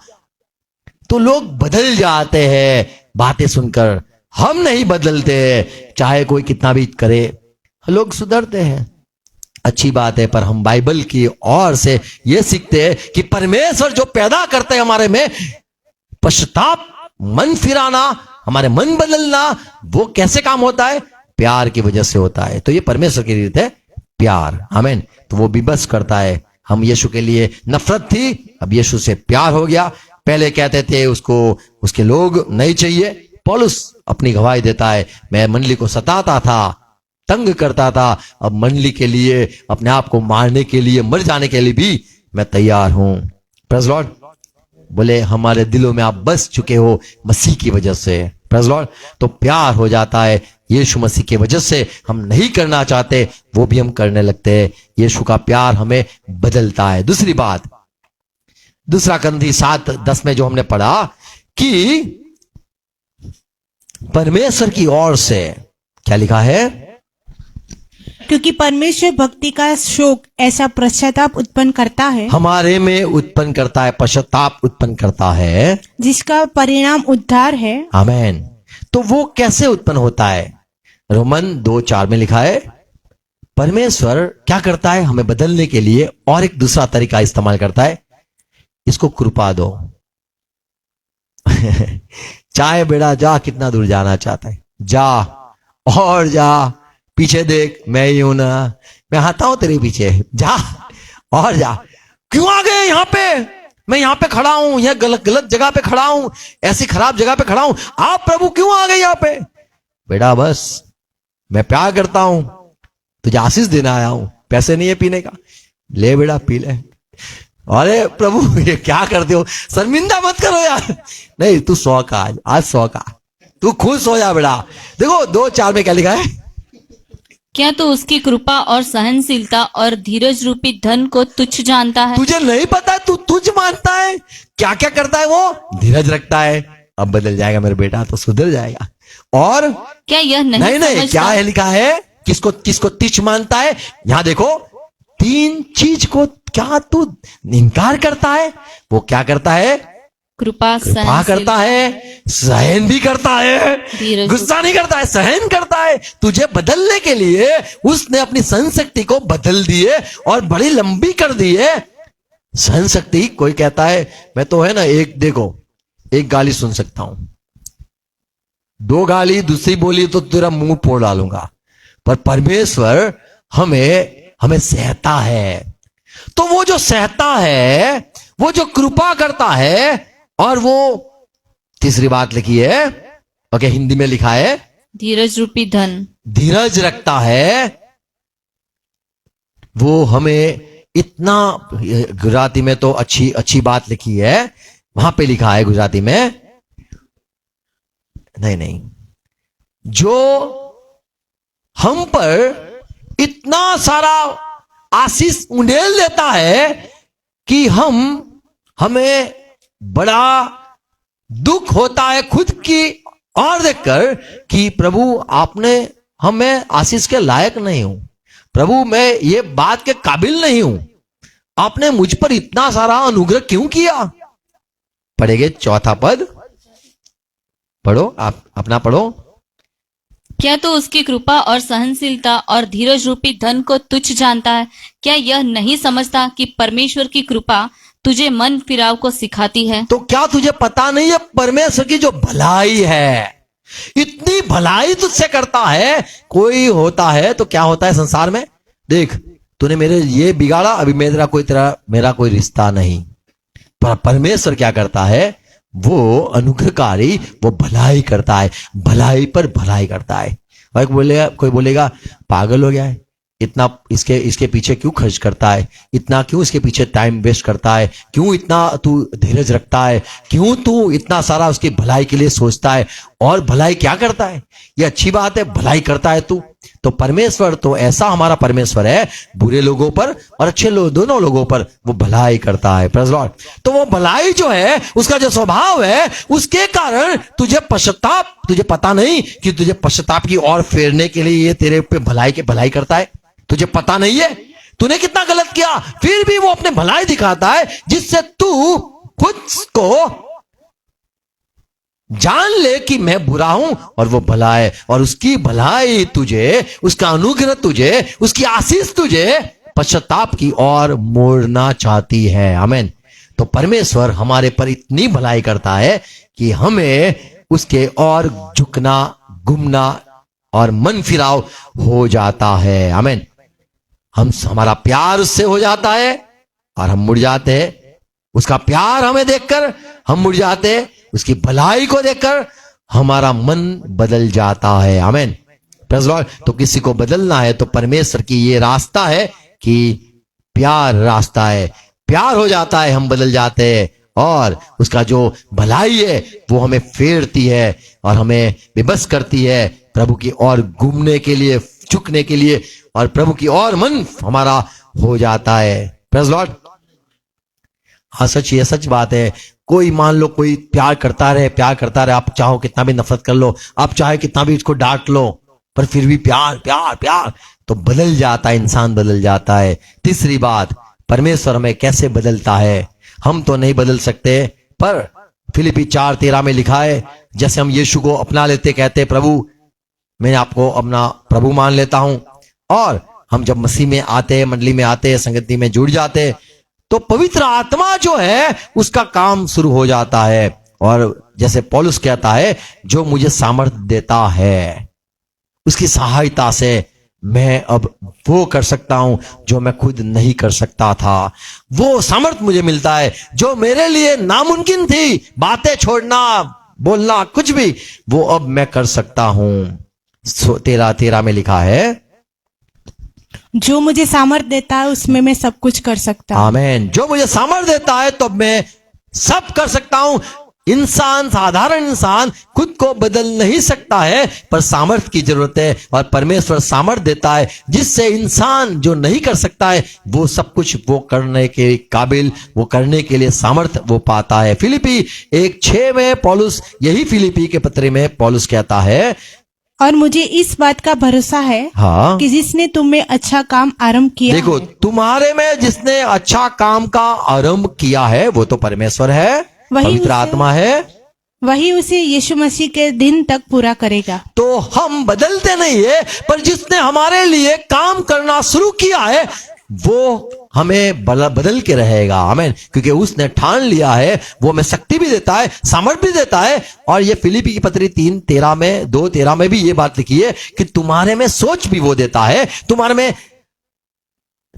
तो लोग बदल जाते हैं बातें सुनकर, हम नहीं बदलते, चाहे कोई कितना भी करे, लोग सुधरते हैं, अच्छी बात है। पर हम बाइबल की ओर से यह सीखते हैं कि परमेश्वर जो पैदा करते हैं हमारे में पश्चाताप, मन फिराना, हमारे मन बदलना, वो कैसे काम होता है? प्यार की वजह से होता है। तो ये परमेश्वर की रीत है, प्यार। आमीन। तो वो भी बस करता है। हम यीशु के लिए नफरत थी, अब यीशु से प्यार हो गया। पहले कहते थे उसको उसके लोग नहीं चाहिए। पौलुस अपनी गवाही देता है, मैं मंडली को सताता था, तंग करता था, अब मंडली के लिए, अपने आप को मारने के लिए, मर जाने के लिए भी मैं तैयार हूं। Praise Lord. बोले हमारे दिलों में आप बस चुके हो मसीह की वजह से। Praise Lord. तो प्यार हो जाता है यीशु मसीह की वजह से। हम नहीं करना चाहते वो भी हम करने लगते हैं। यीशु का प्यार हमें बदलता है। दूसरी बात, दूसरा करंथी 7:10 में जो हमने पढ़ा कि परमेश्वर की ओर से क्या लिखा है, क्योंकि परमेश्वर भक्ति का शोक ऐसा पश्चाताप उत्पन्न करता है हमारे में उत्पन्न करता है, पश्चाताप उत्पन्न करता है, जिसका परिणाम उद्धार है। आमेन। तो वो कैसे उत्पन्न होता है? रोमन 2:4 में लिखा है परमेश्वर क्या करता है, हमें बदलने के लिए और एक दूसरा तरीका इस्तेमाल करता है, इसको कृपा दो। चाहे बेटा जा, कितना दूर जाना चाहता है जा, और जा, पीछे देख, मैं ही हूं ना, मैं आता हूं तेरे पीछे, जा और जा। क्यों आ गए यहां पे? मैं यहां पे खड़ा हूं, यह गलत जगह पे खड़ा हूं, ऐसी खराब जगह पे खड़ा हूं, आप प्रभु क्यों आ गए यहां पे? बेटा बस मैं प्यार करता हूं, तुझे आशीष देना आया हूं, पैसे नहीं है पीने का, ले बेटा पी ले। अरे प्रभु ये क्या करते हो, शर्मिंदा मत करो यार। नहीं तू सौ का, आज 100 का, तू खुश हो जा बेटा। देखो 2:4 में क्या लिखा है, क्या तू उसकी कृपा और सहनशीलता और धीरज रूपी धन को तुच्छ जानता है? तुझे नहीं पता, तू तुझ मानता है। क्या क्या करता है वो? धीरज रखता है। अब बदल जाएगा मेरे बेटा, तो सुधर जाएगा। और क्या यह नहीं नहीं क्या है लिखा है, किसको किसको तुच्छ मानता है? यहां देखो 3 चीज को क्या तू इनकार करता है? वो क्या करता है? कृपा करता है, सहन भी करता है, धीरज, गुस्सा नहीं करता है, सहन करता है। तुझे बदलने के लिए उसने अपनी सहन शक्ति को बदल दिए और बड़ी लंबी कर दी है। सहन शक्ति, कोई कहता है मैं तो है ना, एक गाली सुन सकता हूं, 2 गाली दूसरी बोली तो तेरा मुंह फोड़ डालूंगा, पर परमेश्वर हमें सहता है। तो वो जो सहता है, वो जो कृपा करता है, और वो तीसरी बात लिखी है, ओके हिंदी में लिखा है धीरज रूपी धन, धीरज रखता है। वो हमें इतना, गुजराती में तो अच्छी बात लिखी है, वहां पे लिखा है गुजराती में, नहीं, जो हम पर इतना सारा आशीष उंडेल देता है कि हमें बड़ा दुख होता है खुद की और देखकर कि प्रभु आपने हमें आशीष के लायक नहीं हूं, प्रभु मैं ये बात के काबिल नहीं हूं, आपने मुझ पर इतना सारा अनुग्रह क्यों किया? पढ़ेंगे 4था पद, पढ़ो आप अपना पढ़ो। क्या तू उसकी कृपा और सहनशीलता और धीरज रूपी धन को तुच्छ जानता है? क्या यह नहीं समझता कि परमेश्वर की कृपा तुझे मन फिराव को सिखाती है? तो क्या तुझे पता नहीं है परमेश्वर की जो भलाई है, इतनी भलाई तुझसे करता है। कोई होता है तो क्या होता है संसार में, देख तूने मेरे ये बिगाड़ा, अभी मेरा कोई रिश्ता नहीं, पर परमेश्वर क्या करता है, वो अनुग्रहकारी, वो भलाई करता है, भलाई पर भलाई करता है। और कोई बोलेगा पागल हो गया है, इतना इसके पीछे क्यों खर्च करता है, इतना क्यों इसके पीछे टाइम वेस्ट करता है, क्यों इतना तू धीरज रखता है, क्यों तू इतना सारा उसकी भलाई के लिए सोचता है? और भलाई क्या करता है? ये अच्छी बात है, भलाई करता है तू। तो परमेश्वर तो ऐसा हमारा परमेश्वर है, बुरे लोगों पर और अच्छे दोनों लोगों पर वो भलाई करता है। Praise Lord. तो वो भलाई जो है, उसका जो स्वभाव है, उसके कारण तुझे पता नहीं कि तुझे पश्चाताप की ओर फेरने के लिए ये तेरे पे भलाई करता है। तुझे पता नहीं है तूने कितना गलत किया, फिर भी वो अपने भलाई दिखाता है, जिससे तू खुद को जान ले कि मैं बुरा हूं और वो भला है, और उसकी भलाई तुझे, उसका अनुग्रह तुझे, उसकी आशीष तुझे पश्चाताप की ओर मोड़ना चाहती है। आमीन। तो परमेश्वर हमारे पर इतनी भलाई करता है कि हमें उसके और झुकना, घूमना और मन फिराव हो जाता है। आमीन। हमारा प्यार उससे हो जाता है और हम मुड़ जाते हैं। उसका प्यार हमें देखकर हम मुड़ जाते हैं, उसकी भलाई को देखकर हमारा मन बदल जाता है। आमीन। Praise Lord. तो किसी को बदलना है तो परमेश्वर की ये रास्ता है कि प्यार रास्ता है, प्यार हो जाता है, हम बदल जाते हैं, और उसका जो भलाई है वो हमें फेरती है और हमें बेबस करती है प्रभु की ओर घूमने के लिए, झुकने के लिए, और प्रभु की ओर मन हमारा हो जाता है। Praise Lord. हाँ सच, ये सच बात है। कोई मान लो कोई प्यार करता रहे, आप चाहो कितना भी नफरत कर लो, आप चाहे कितना भी इसको डांट लो, पर फिर भी प्यार प्यार प्यार, तो बदल जाता है, इंसान बदल जाता है। तीसरी बात, परमेश्वर हमें कैसे बदलता है, हम तो नहीं बदल सकते, पर फिलिपी 4:13 में लिखा है, जैसे हम यीशु को अपना लेते, कहते प्रभु मैं आपको अपना प्रभु मान लेता हूं, और हम जब मसीह में आते हैं, मंडली में आते हैं, संगति में जुड़ जाते, तो पवित्र आत्मा जो है उसका काम शुरू हो जाता है। और जैसे पौलुस कहता है, जो मुझे सामर्थ्य देता है, उसकी सहायता से मैं अब वो कर सकता हूं जो मैं खुद नहीं कर सकता था। वो सामर्थ्य मुझे मिलता है जो मेरे लिए नामुमकिन थी, बातें छोड़ना, बोलना, कुछ भी, वो अब मैं कर सकता हूं। 13:13 में लिखा है, जो मुझे सामर्थ्य देता है उसमें मैं सब कुछ कर सकता हूँ। आमेन। जो मुझे सामर्थ्य देता है तो मैं सब कर सकता हूं। इंसान, साधारण इंसान खुद को बदल नहीं सकता है, पर सामर्थ्य की जरूरत है, और परमेश्वर सामर्थ्य देता है जिससे इंसान जो नहीं कर सकता है वो सब कुछ वो करने के काबिल, वो करने के लिए सामर्थ्य वो पाता है। फिलिपी 1:6 में पौलुस, यही फिलिपी के पत्र में पौलुस कहता है, और मुझे इस बात का भरोसा है हाँ, कि जिसने तुम में अच्छा काम आरंभ किया देखो है, तुम्हारे में जिसने अच्छा काम का आरंभ किया है वो तो परमेश्वर है, वही पवित्र उसे- आत्मा है। वही उसे यीशु मसीह के दिन तक पूरा करेगा। तो हम बदलते नहीं है, पर जिसने हमारे लिए काम करना शुरू किया है वो हमें बदल के रहेगा। आमीन। क्योंकि उसने ठान लिया है, वो हमें शक्ति भी देता है, सामर्थ्य भी देता है। और ये फिलिपी की पत्री 3:13 में 2:13 में भी ये बात लिखी है कि तुम्हारे में सोच भी वो देता है, तुम्हारे में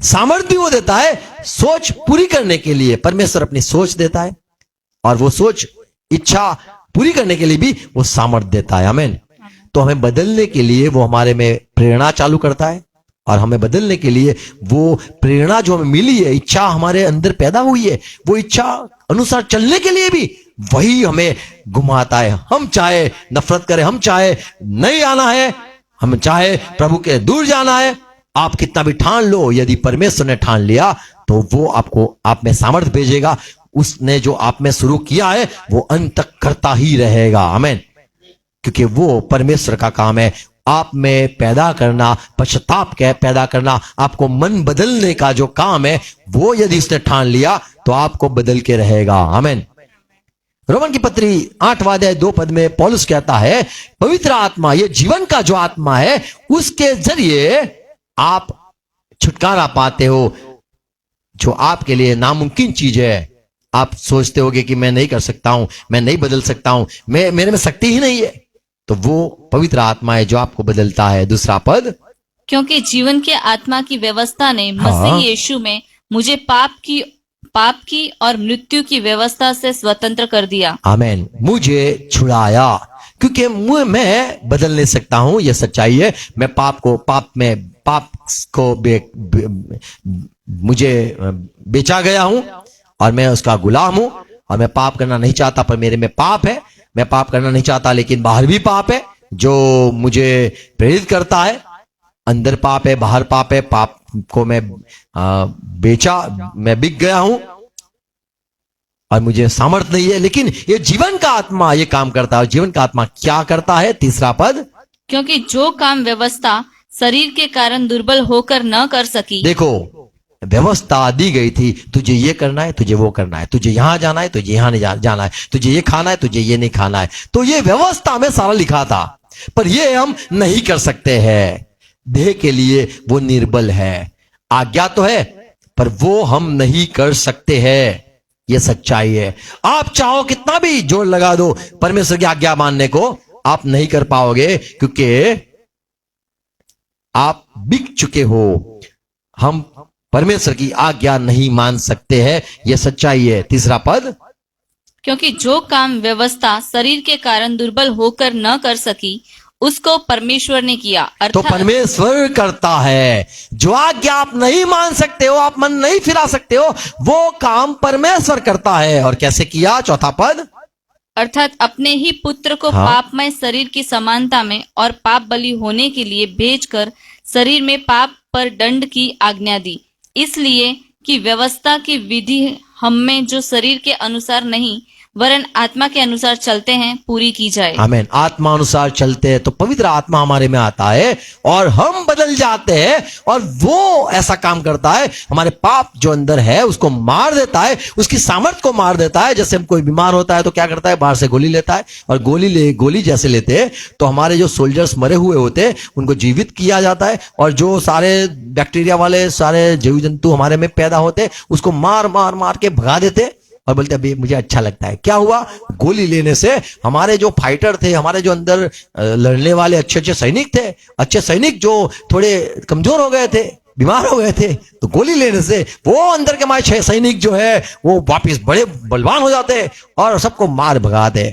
सामर्थ्य भी वो देता है, सोच पूरी करने के लिए परमेश्वर अपनी सोच देता है, और वो सोच, इच्छा पूरी करने के लिए भी वो सामर्थ्य देता है। आमीन। तो हमें बदलने के लिए वो हमारे में प्रेरणा चालू करता है, और हमें बदलने के लिए वो प्रेरणा जो हमें मिली है, इच्छा हमारे अंदर पैदा हुई है, वो इच्छा अनुसार चलने के लिए भी वही हमें घुमाता है। हम चाहे नफरत करें, हम चाहे नहीं आना है, हम चाहे प्रभु के दूर जाना है, आप कितना भी ठान लो, यदि परमेश्वर ने ठान लिया तो वो आपको, आप में सामर्थ्य भेजेगा। उसने जो आप में शुरू किया है वो अंत तक करता ही रहेगा। आमीन। क्योंकि वो परमेश्वर का काम है आप में पैदा करना, पश्चाताप के पैदा करना, आपको मन बदलने का जो काम है वो यदि उसने ठान लिया तो आपको बदल के रहेगा। आमीन। रोमन की पत्री 8:2 में पौलुस कहता है, पवित्र आत्मा, ये जीवन का जो आत्मा है, उसके जरिए आप छुटकारा पाते हो, जो आपके लिए नामुमकिन चीज है। आप सोचते होगे कि मैं नहीं कर सकता हूं, मैं नहीं बदल सकता हूं, मेरे में शक्ति ही नहीं है, तो वो पवित्र आत्मा है जो आपको बदलता है। दूसरा पद, क्योंकि जीवन के आत्मा की व्यवस्था ने मसीह यीशु में मुझे पाप की और मृत्यु की व्यवस्था से स्वतंत्र कर दिया। आमीन। मुझे छुड़ाया, क्योंकि मैं बदल नहीं सकता हूं, यह सच्चाई है। मैं पाप को मुझे बेचा गया हूं, और मैं उसका गुलाम हूं, और मैं पाप करना नहीं चाहता, पर मेरे में पाप है। मैं पाप करना नहीं चाहता, लेकिन बाहर भी पाप है जो मुझे प्रेरित करता है। अंदर पाप है, बाहर पाप है। पाप को मैं मैं बिक गया हूं, और मुझे सामर्थ्य नहीं है, लेकिन ये जीवन का आत्मा ये काम करता है। जीवन का आत्मा क्या करता है? तीसरा पद, क्योंकि जो काम व्यवस्था शरीर के कारण दुर्बल होकर न कर सकी। देखो, व्यवस्था दी गई थी, तुझे ये करना है, तुझे वो करना है, तुझे यहां जाना है, तुझे यहां नहीं जाना है, तुझे ये खाना है, तुझे ये नहीं खाना है। तो ये व्यवस्था में सारा लिखा था, पर ये हम नहीं कर सकते हैं। देह के लिए वो निर्बल है। आज्ञा तो है, पर वो हम नहीं कर सकते हैं। ये सच्चाई है। आप चाहो कितना भी जोर लगा दो परमेश्वर की आज्ञा मानने को, आप नहीं कर पाओगे, क्योंकि आप बिक चुके हो। हम परमेश्वर की आज्ञा नहीं मान सकते हैं, यह सच्चाई है। तीसरा पद, क्योंकि जो काम व्यवस्था शरीर के कारण दुर्बल होकर न कर सकी, उसको परमेश्वर ने किया। तो अर्थात परमेश्वर करता है। जो आज्ञा आप नहीं मान सकते हो, आप मन नहीं फिरा सकते हो, वो काम परमेश्वर करता है। और कैसे किया? चौथा पद, अर्थात अपने ही पुत्र को हाँ। पापमय शरीर की समानता में और पाप बलि होने के लिए भेजकर शरीर में पाप पर दंड की आज्ञा दी, इसलिए कि व्यवस्था की विधि हम में जो शरीर के अनुसार नहीं वरन आत्मा के अनुसार चलते हैं पूरी की जाए। आमीन। आत्मा अनुसार चलते हैं तो पवित्र आत्मा हमारे में आता है और हम बदल जाते हैं, और वो ऐसा काम करता है, हमारे पाप जो अंदर है उसको मार देता है, उसकी सामर्थ्य को मार देता है। जैसे हम कोई बीमार होता है तो क्या करता है, बाहर से गोली लेता है, और गोली जैसे लेते हैं तो हमारे जो सोल्जर्स मरे हुए होते हैं उनको जीवित किया जाता है, और जो सारे बैक्टीरिया वाले सारे जीव जंतु हमारे में पैदा होते हैं उसको मार मार मार के भगा देते हैं और बोलते अभी मुझे अच्छा लगता है। क्या हुआ, गोली लेने से हमारे जो फाइटर थे, हमारे जो अंदर लड़ने वाले अच्छे अच्छे सैनिक थे, अच्छे सैनिक जो थोड़े कमजोर हो गए थे, बीमार हो गए थे, तो गोली लेने से वो अंदर के हमारे 6 सैनिक जो है वो वापिस बड़े बलवान हो जाते और सबको मार भगाते।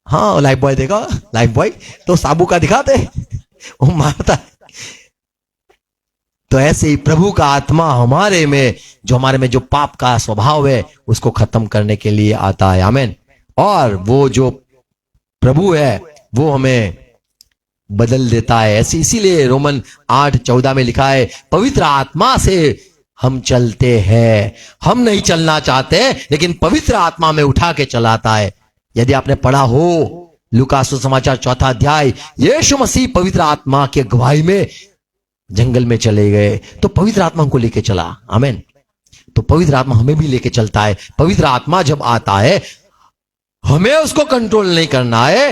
हाँ, लाइफ बॉय देखा, लाइफ बॉय तो साबू का दिखाते, वो मारता है। तो ऐसे ही प्रभु का आत्मा हमारे में, जो हमारे में जो पाप का स्वभाव है उसको खत्म करने के लिए आता है। आमीन। और वो जो प्रभु है वो हमें बदल देता है। ऐसे इसीलिए रोमन 8:14 में लिखा है, पवित्र आत्मा से हम चलते हैं। हम नहीं चलना चाहते लेकिन पवित्र आत्मा में उठा के चलाता है। यदि आपने पढ़ा हो लूका सुसमाचार 4 अध्याय, यीशु मसीह पवित्र आत्मा की अगुवाई में जंगल में चले गए तो पवित्र आत्मा हमको लेके चला। आमीन। तो पवित्र आत्मा हमें भी लेके चलता है। पवित्र आत्मा जब आता है हमें उसको कंट्रोल नहीं करना है,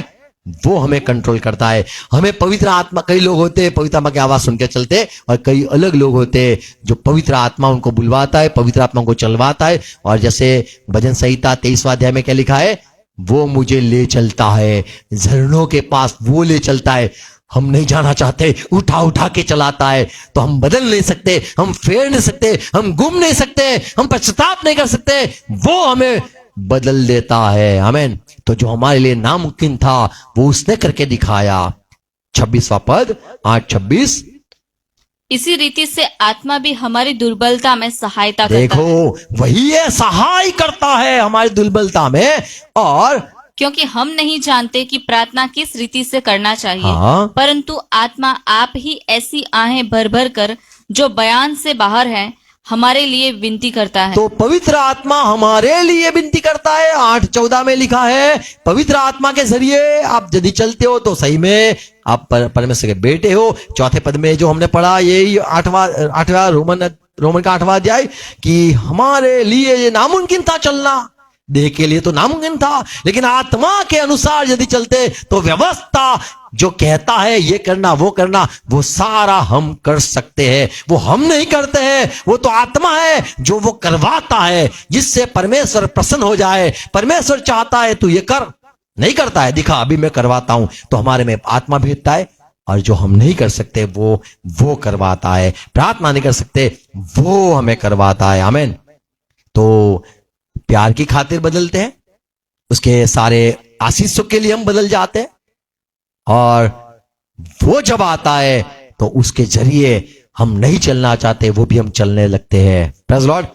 वो हमें कंट्रोल करता है। हमें पवित्र आत्मा, कई लोग होते हैं पवित्र आत्मा की आवाज सुन के चलते, और कई अलग लोग होते हैं जो पवित्र आत्मा उनको बुलवाता है, पवित्र आत्मा को चलवाता है। और जैसे भजन संहिता 23वां अध्याय में क्या लिखा है, वो मुझे ले चलता है झरनों के पास, वो ले चलता है। हम नहीं जाना चाहते, उठा उठा के चलाता है। तो हम बदल नहीं सकते, हम फेर नहीं सकते, हम गुम नहीं सकते, हम पश्चाताप नहीं कर सकते, वो हमें बदल देता है। आमीन। तो जो हमारे लिए नामुमकिन था वो उसने करके दिखाया। 26वां पद 8:26, इसी रीति से आत्मा भी हमारी दुर्बलता में सहायता करता देखो है, वही है, सहाय करता है हमारी दुर्बलता में। और क्योंकि हम नहीं जानते कि प्रार्थना किस रीति से करना चाहिए, हाँ, परंतु आत्मा आप ही ऐसी आहें भर भर कर जो बयान से बाहर है हमारे लिए विनती करता है। तो पवित्र आत्मा हमारे लिए विनती करता है। 8:14 में लिखा है, पवित्र आत्मा के जरिए आप यदि चलते हो तो सही में आप परमेश्वर के बेटे हो। 4 पद में जो हमने पढ़ा, यही 8वां रोमन का 8वां अध्याय, कि हमारे लिए ये नामुमकिन था चलना, देह के लिए तो नामुमकिन था, लेकिन आत्मा के अनुसार यदि चलते तो व्यवस्था जो कहता है ये करना वो करना, वो सारा हम कर सकते हैं। वो हम नहीं करते हैं, वो तो आत्मा है जो वो करवाता है, जिससे परमेश्वर प्रसन्न हो जाए। परमेश्वर चाहता है तू ये कर, नहीं करता है, दिखा अभी मैं करवाता हूं, तो हमारे में आत्मा भेजता है, और जो हम नहीं कर सकते वो करवाता है। प्रार्थना नहीं कर सकते वो हमें करवाता है। आमीन। तो प्यार की खातिर बदलते हैं, उसके सारे आशीषों के लिए हम बदल जाते हैं, और वो जब आता है तो उसके जरिए हम नहीं चलना चाहते वो भी हम चलने लगते हैं। Praise Lord.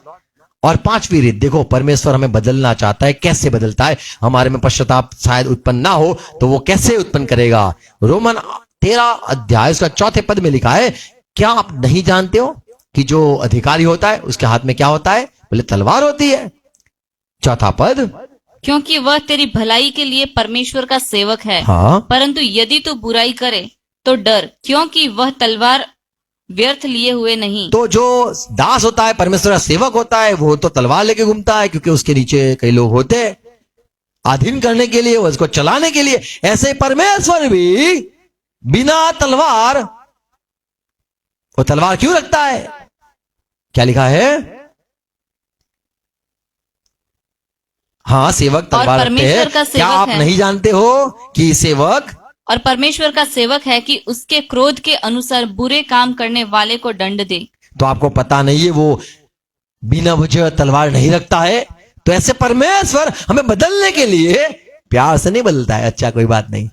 और 5वीं रीत देखो, परमेश्वर हमें बदलना चाहता है। कैसे बदलता है? हमारे में पश्चाताप शायद उत्पन्न ना हो तो वो कैसे उत्पन्न करेगा? रोमन 13 अध्याय उसका 4 पद में लिखा है, क्या आप नहीं जानते हो कि जो अधिकारी होता है उसके हाथ में क्या होता है? बोले तलवार होती है। 4 पद, क्योंकि वह तेरी भलाई के लिए परमेश्वर का सेवक है। हाँ, परंतु यदि तू बुराई करे तो डर, क्योंकि वह तलवार व्यर्थ लिए हुए नहीं। तो जो दास होता है, परमेश्वर का सेवक होता है, वो तो तलवार लेके घूमता है, क्योंकि उसके नीचे कई लोग होते हैं अधीन करने के लिए, उसको चलाने के लिए। ऐसे परमेश्वर भी बिना तलवार, वो तलवार क्यों रखता है? क्या लिखा है? हाँ, सेवक तलवार रखते हैं। क्या आप नहीं जानते हो कि सेवक और परमेश्वर का सेवक है कि उसके क्रोध के अनुसार बुरे काम करने वाले को दंड दे। तो आपको पता नहीं है वो बिना वजह तलवार नहीं रखता है। तो ऐसे परमेश्वर हमें बदलने के लिए प्यार से नहीं बदलता है। अच्छा, कोई बात नहीं,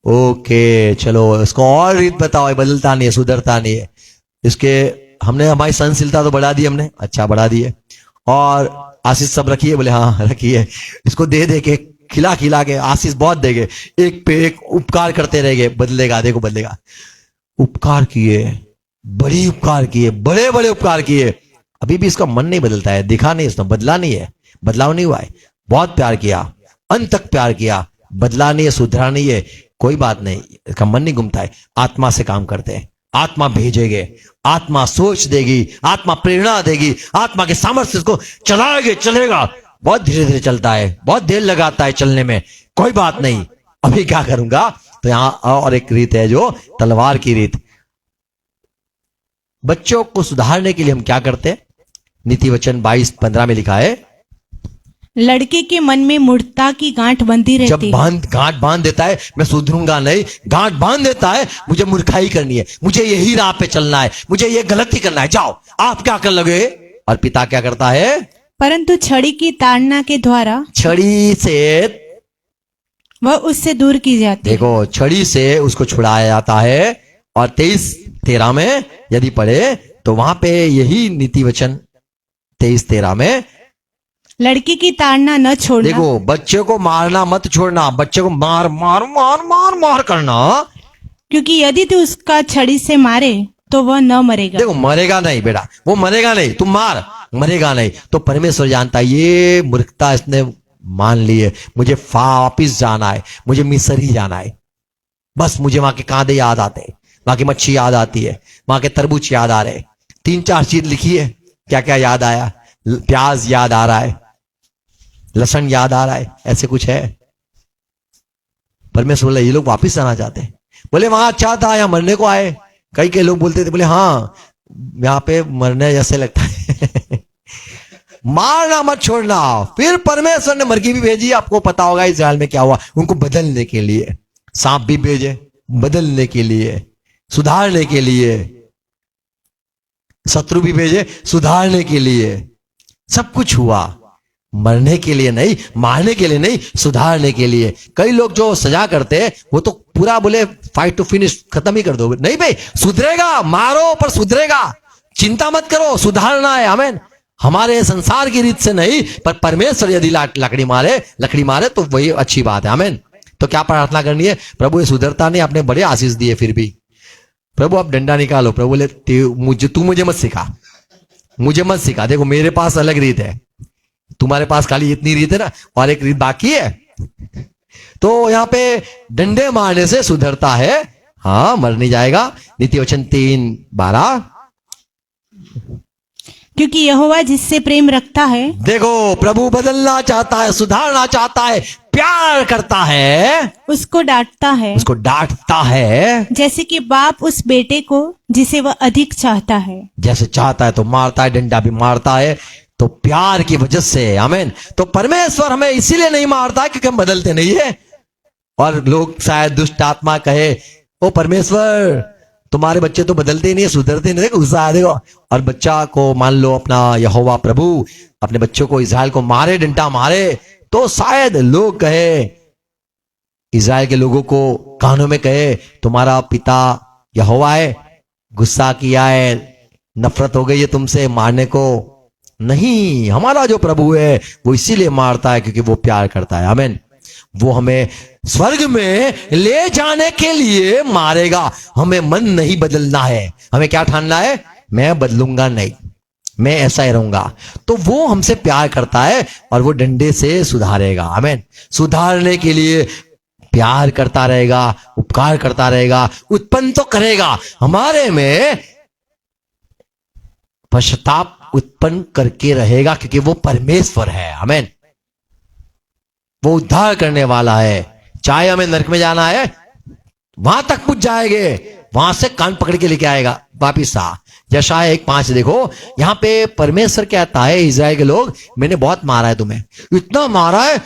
ओके चलो इसको और रीत बताओ। बदलता नहीं है, सुधरता नहीं है। इसके हमने हमारी सहनशीलता तो बढ़ा दी हमने, अच्छा बढ़ा दी है। और आशीष सब रखिए, बोले हाँ रखिए। इसको दे दे के खिला खिला के आशीष बहुत देंगे, एक पे एक उपकार करते रहेंगे, बदलेगा, देखो बदलेगा। उपकार किए, बड़ी उपकार किए, बड़े बड़े उपकार किए, अभी भी इसका मन नहीं बदलता है, दिखा नहीं, इसने बदला नहीं है, बदलाव नहीं हुआ है। बहुत प्यार किया, अंत तक प्यार किया, बदला नहीं है, सुधरा नहीं है, कोई बात नहीं, इसका मन नहीं घूमता है। आत्मा से काम करते हैं, आत्मा भेजेंगे, आत्मा सोच देगी, आत्मा प्रेरणा देगी, आत्मा के सामर्थ्य से इसको चलाएंगे, चलेगा। बहुत धीरे धीरे चलता है, बहुत देर लगाता है चलने में, कोई बात नहीं। अभी क्या करूंगा, तो यहां और एक रीत है जो तलवार की रीत। बच्चों को सुधारने के लिए हम क्या करते हैं? नीति वचन 22:15 में लिखा है, लड़के के मन में मूर्खता की गांठ बंधी जब रहती है। गांठ बांध देता है, मैं सुधरूंगा नहीं, गांठ बांध देता है, मुझे मूर्खाई करनी है, मुझे यही राह पे चलना है, मुझे ये गलती करना है, जाओ आप क्या कर लगे। और पिता क्या करता है? परंतु छड़ी की ताड़ना के द्वारा छड़ी से, वह उससे दूर की जाती है। देखो, छड़ी से उसको छुड़ाया जाता है। और 23:13 में यदि पढ़े तो वहां पे यही नीति वचन 23:13 में, लड़की की ताड़ना न छोड़ना, देखो, बच्चे को मारना मत छोड़ना, बच्चे को मार मार मार मार मार करना, क्योंकि यदि तू उसका छड़ी से मारे तो वह न मरेगा। देखो मरेगा नहीं बेटा, वो मरेगा नहीं, तुम मार, मरेगा नहीं। तो परमेश्वर जानता है ये मूर्खता इसने मान ली है, मुझे वापिस जाना है, मुझे मिस्र ही जाना है, बस मुझे वहां के कांदे याद आते हैं, वहां की मच्छी याद आती है, वहां के तरबूज याद आ रहे, 3-4 चीज लिखी है, क्या क्या याद आया, प्याज याद आ रहा है, लहसुन याद आ रहा है, ऐसे कुछ है। परमेश्वर बोले ये लोग वापिस आना चाहते हैं। बोले वहां अच्छा था, यहाँ मरने को आए। कई लोग बोलते थे, बोले हाँ यहाँ पे मरने जैसे लगता है मारना मत छोड़ना। फिर परमेश्वर ने मरगी भी भेजी, आपको पता होगा इस्राएल में क्या हुआ, उनको बदलने के लिए। सांप भी भेजे बदलने के लिए, सुधारने के लिए, शत्रु भी भेजे सुधारने के लिए। सब कुछ हुआ, मरने के लिए नहीं, मारने के लिए नहीं, सुधारने के लिए। कई लोग जो सजा करते हैं वो तो पूरा बोले फाइट टू फिनिश, खत्म ही कर दो। नहीं भाई, सुधरेगा, मारो पर सुधरेगा, चिंता मत करो, सुधारना है। आमीन। हमारे संसार की रीत से नहीं, पर परमेश्वर यदि लकड़ी मारे तो वही अच्छी बात है। आमीन। तो क्या प्रार्थना करनी है? प्रभु ये सुधरता नहीं, आपने बड़े आशीष दिए, फिर भी प्रभु आप डंडा निकालो। प्रभु बोले तू मुझे मत सिखा, मुझे मत सिखा। देखो मेरे पास अलग रीत है, तुम्हारे पास खाली इतनी रीत है ना, और एक रीत बाकी है। तो यहां पे डंडे मारने से सुधरता है, हाँ मर नहीं जाएगा। नीति वचन 3:12, क्योंकि यहोवा जिससे प्रेम रखता है, देखो प्रभु बदलना चाहता है, सुधारना चाहता है, प्यार करता है, उसको डांटता है, उसको डांटता है, जैसे कि बाप उस बेटे को जिसे वह अधिक चाहता है। जैसे चाहता है तो मारता है, डंडा भी मारता है, तो प्यार की वजह से। आमीन। तो परमेश्वर हमें इसीलिए नहीं मारता क्योंकि हम बदलते नहीं है। और लोग शायद दुष्ट आत्मा कहे, ओ परमेश्वर तुम्हारे बच्चे तो बदलते नहीं है, सुधरते नहीं, देखो गुस्सा आ देखो। और बच्चा को मान लो अपना यहोवा प्रभु अपने बच्चों को, इस्राएल को मारे, डंडा मारे, तो शायद लोग कहे, इस्राएल के लोगों को कानों में कहे तुम्हारा पिता यहोवा है, गुस्सा किया है, नफरत हो गई है तुमसे, मारने को। नहीं, हमारा जो प्रभु है वो इसीलिए मारता है क्योंकि वो प्यार करता है। आमीन। वो हमें स्वर्ग में ले जाने के लिए मारेगा, हमें मन नहीं बदलना है। हमें क्या ठानना है? मैं बदलूंगा नहीं, मैं ऐसा ही रहूंगा। तो वो हमसे प्यार करता है और वो डंडे से सुधारेगा। आमीन। सुधारने के लिए प्यार करता रहेगा, उपकार करता रहेगा, उत्पन्न तो करेगा हमारे में, पश्चाताप उत्पन्न करके रहेगा क्योंकि वो परमेश्वर है। आमीन। वो उद्धार करने वाला है। चाहे हमें नरक में जाना है, वहां तक पहुंच जाएंगे, वहां से कान पकड़ के लेके आएगा वापिस आ। यशायाह 1:5 देखो, यहां पे परमेश्वर कहता है इस्राएल के लोग, मैंने बहुत मारा है तुम्हें, इतना मारा है,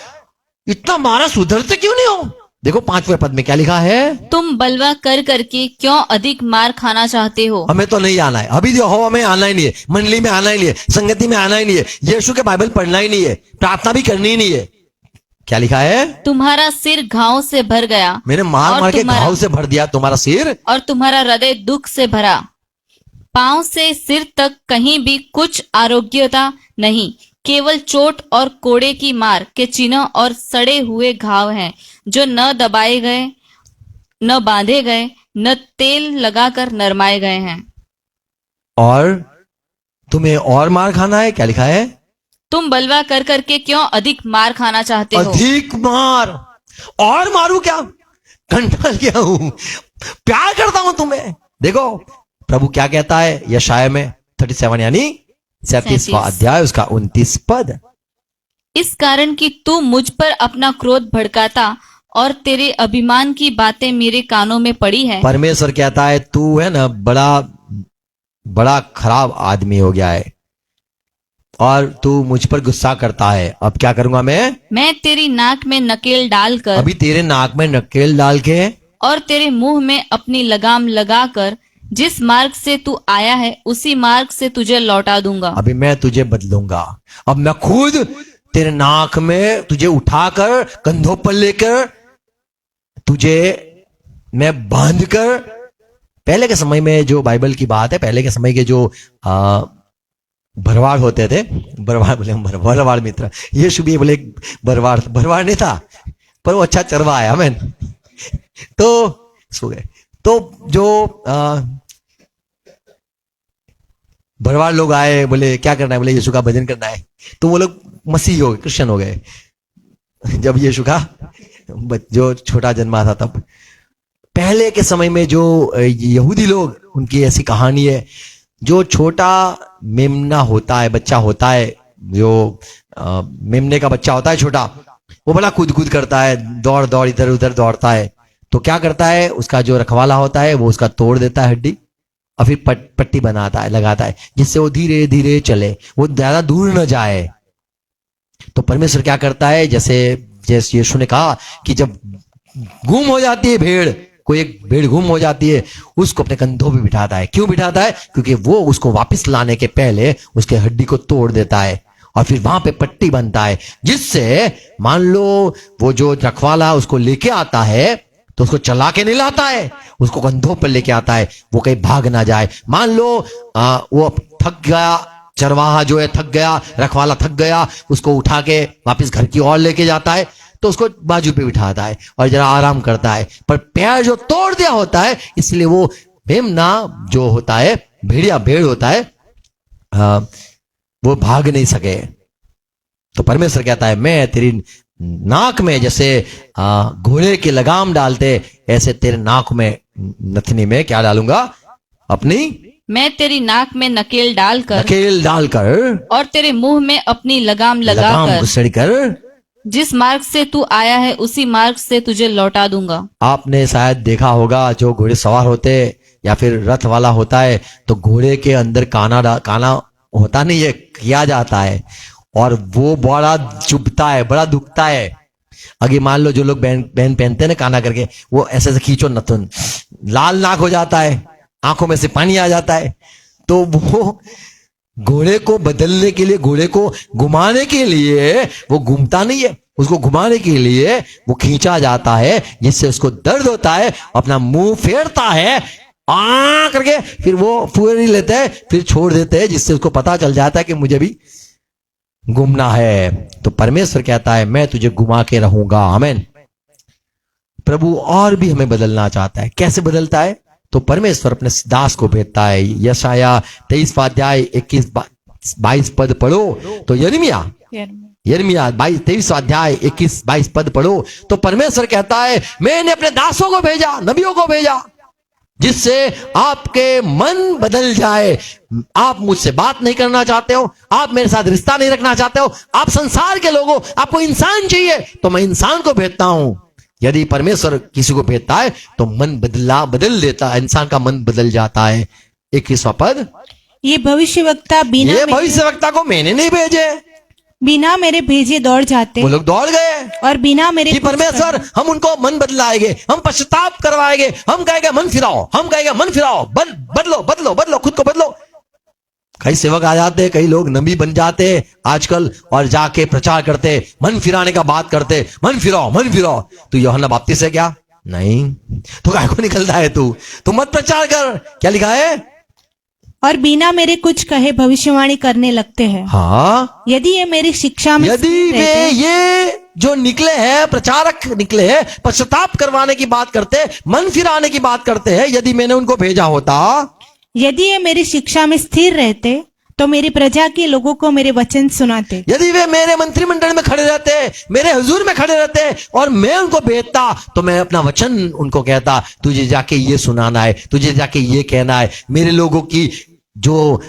इतना मारा, सुधरते क्यों नहीं हो? देखो 5वें पद में क्या लिखा है? तुम बलवा कर करके क्यों अधिक मार खाना चाहते हो? हमें तो नहीं आना है, अभी जो हो हमें आना ही नहीं है, मंडली में आना ही नहीं है, संगति में आना ही नहीं है, यीशु के बाइबल पढ़ना ही नहीं है, प्रार्थना भी करनी ही नहीं है। क्या लिखा है? तुम्हारा सिर घाव से भर गया, मैंने मार और मार के तुम्हारा- घाव से भर दिया तुम्हारा सिर, और तुम्हारा हृदय दुख से भरा। पांव से सिर तक कहीं भी कुछ आरोग्यता नहीं, केवल चोट और कोड़े की मार के चिन्ह और सड़े हुए घाव हैं, जो न दबाए गए, न बांधे गए, न तेल लगाकर नरमाए गए हैं। और तुम्हें और मार खाना है, क्या लिखा है? तुम बलवा कर करके क्यों अधिक मार खाना चाहते हो? अधिक मार। और मारू क्या? कंटाल गया हूं, प्यार करता हूं तुम्हें। देखो प्रभु क्या कहता है यशाया में 37 यानी 37वां अध्याय उसका 29 पद। इस कारण कि तू मुझ पर अपना क्रोध भड़काता और तेरे अभिमान की बातें मेरे कानों में पड़ी है। परमेश्वर कहता है तू है ना बड़ा बड़ा खराब आदमी हो गया है और तू मुझ पर गुस्सा करता है। अब क्या करूंगा मैं तेरी नाक में नकेल डालकर अभी तेरे नाक में नकेल डाल के और तेरे मुंह में अपनी लगाम लगाकर जिस मार्ग से तू आया है उसी मार्ग से तुझे लौटा दूंगा। अभी मैं तुझे बदलूंगा। अब मैं खुद तेरे नाक में तुझे उठाकर कंधों पर लेकर तुझे मैं बांध कर, पहले के समय में जो बाइबल की बात है, पहले के समय के जो भरवाड़ होते थे, भरवाड़ मित्र, यीशु भी बोले भरवाड़ नहीं था पर वो अच्छा चरवा है। आमीन। तो सो गए। तो जो भरवाड़ लोग आए, बोले क्या करना है? बोले यीशु का भजन करना है। तो वो लोग मसीही हो गए, क्रिश्चियन हो गए। जब यीशु का जो छोटा जन्मा था तब, पहले के समय में जो यहूदी लोग, उनकी ऐसी कहानी है, जो छोटा मेमना होता है, बच्चा होता है, जो मेमने का बच्चा होता है छोटा, वो बड़ा कूद करता है, दौड़ इधर उधर दौड़ता है। तो क्या करता है, उसका जो रखवाला होता है वो उसका तोड़ देता है हड्डी और फिर पट्टी बनाता है, लगाता है, जिससे वो धीरे धीरे चले, वो ज्यादा दूर न जाए। तो परमेश्वर क्या करता है, जैसे यीशु ने कहा कि जब गुम हो जाती है भेड़, कोई एक भेड़ गुम हो जाती है, उसको अपने कंधों पे बिठाता है। क्यों बिठाता है? क्योंकि वो उसको वापस लाने के पहले उसके हड्डी को तोड़ देता है और फिर वहां पे पट्टी बनता है, जिससे मान लो वो जो रखवाला उसको लेके आता है तो उसको चला के नहीं लाता है, उसको कंधों पर लेके आता है, वो कहीं भाग ना जाए। मान लो वो थक गया, चरवाहा जो है थक गया, रखवाला थक गया, उसको उठा के वापस घर की ओर लेके जाता है, तो उसको बाजू पे बिठाता है और जरा आराम करता है। पर पैर जो तोड़ दिया होता है, इसलिए वो मेमना जो होता है, भेड़ होता है, वो भाग नहीं सके। तो परमेश्वर कहता है मैं तेरी नाक में जैसे घोड़े की लगाम डालते, ऐसे तेरे नाक में, नथनी में क्या डालूंगा? अपनी, मैं तेरी नाक में नकेल डालकर और तेरे मुंह में अपनी लगाम लगाकर घुसेड़कर जिस मार्ग से तू आया है उसी मार्ग से तुझे लौटा दूंगा। आपने शायद देखा होगा, जो घोड़े सवार होते या फिर रथ वाला होता है, तो घोड़े के अंदर काना होता नहीं है, किया जाता है और वो बड़ा चुभता है, बड़ा दुखता है। अगर मान लो जो लोग बहन पहनते हैं ना काना करके, वो ऐसे ऐसे खींचो नथुन, लाल नाक हो जाता है, आंखों में से पानी आ जाता है। तो वो घोड़े को बदलने के लिए, घोड़े को घुमाने के लिए वो घूमता नहीं है, उसको घुमाने के लिए वो खींचा जाता है, जिससे उसको दर्द होता है, अपना मुंह फेरता है करके, फिर वो फूल लेते हैं, फिर छोड़ देते हैं, जिससे उसको पता चल जाता है कि मुझे भी घूमना है। तो परमेश्वर कहता है मैं तुझे घुमा के रहूंगा। आमीन। प्रभु और भी हमें बदलना चाहता है। कैसे बदलता है? तो परमेश्वर अपने दास को भेजता है। यशाया 23वां अध्याय 21-22 पद पढ़ो तो यिर्मयाह 23वां अध्याय 21-22 पद पढ़ो तो परमेश्वर कहता है मैंने अपने दासों को भेजा, नबियों को भेजा, जिससे आपके मन बदल जाए। आप मुझसे बात नहीं करना चाहते हो, आप मेरे साथ रिश्ता नहीं रखना चाहते हो, आप संसार के लोग हो, आपको इंसान चाहिए, तो मैं इंसान को भेजता हूं। यदि परमेश्वर किसी को भेजता है तो मन बदल देता है, इंसान का मन बदल जाता है। 21वां पद, ये भविष्यवक्ता को मैंने नहीं भेजे, बिना मेरे भेजे दौड़ जाते, वो लोग दौड़ गए और बिना मेरे कि परमेश्वर हम उनको मन बदलाएंगे, हम पश्चाताप करवाएंगे, हम कहेंगे मन फिराओ, हम कहेंगे मन फिराओ, बदलो, खुद को बदलो। कई सेवक आ जाते, कई लोग नबी बन जाते आजकल और जाके प्रचार करते, मन फिराने का बात करते, मन फिराओ। तू यूहन्ना बपतिस्मा है क्या? नहीं। तो काय को निकलता है तू मत प्रचार कर। क्या लिखा है? और बिना मेरे कुछ कहे भविष्यवाणी करने लगते हैं। हाँ, यदि ये मेरी शिक्षा में, यदि वे ये जो निकले हैं, प्रचारक निकले हैं, पश्चाताप करवाने की बात करते, मन फिराने की बात करते हैं, यदि मैंने उनको भेजा होता, यदि ये मेरी शिक्षा में स्थिर रहते तो मेरी प्रजा के लोगों को मेरे वचन सुनाते। यदि वे मेरे मंत्रिमंडल में खड़े रहते, मेरे हुजूर में खड़े रहते और मैं उनको भेजता, तो मैं अपना वचन उनको कहता, तुझे जाके ये सुनाना है, तुझे जाके ये कहना है। मेरे लोगों की जो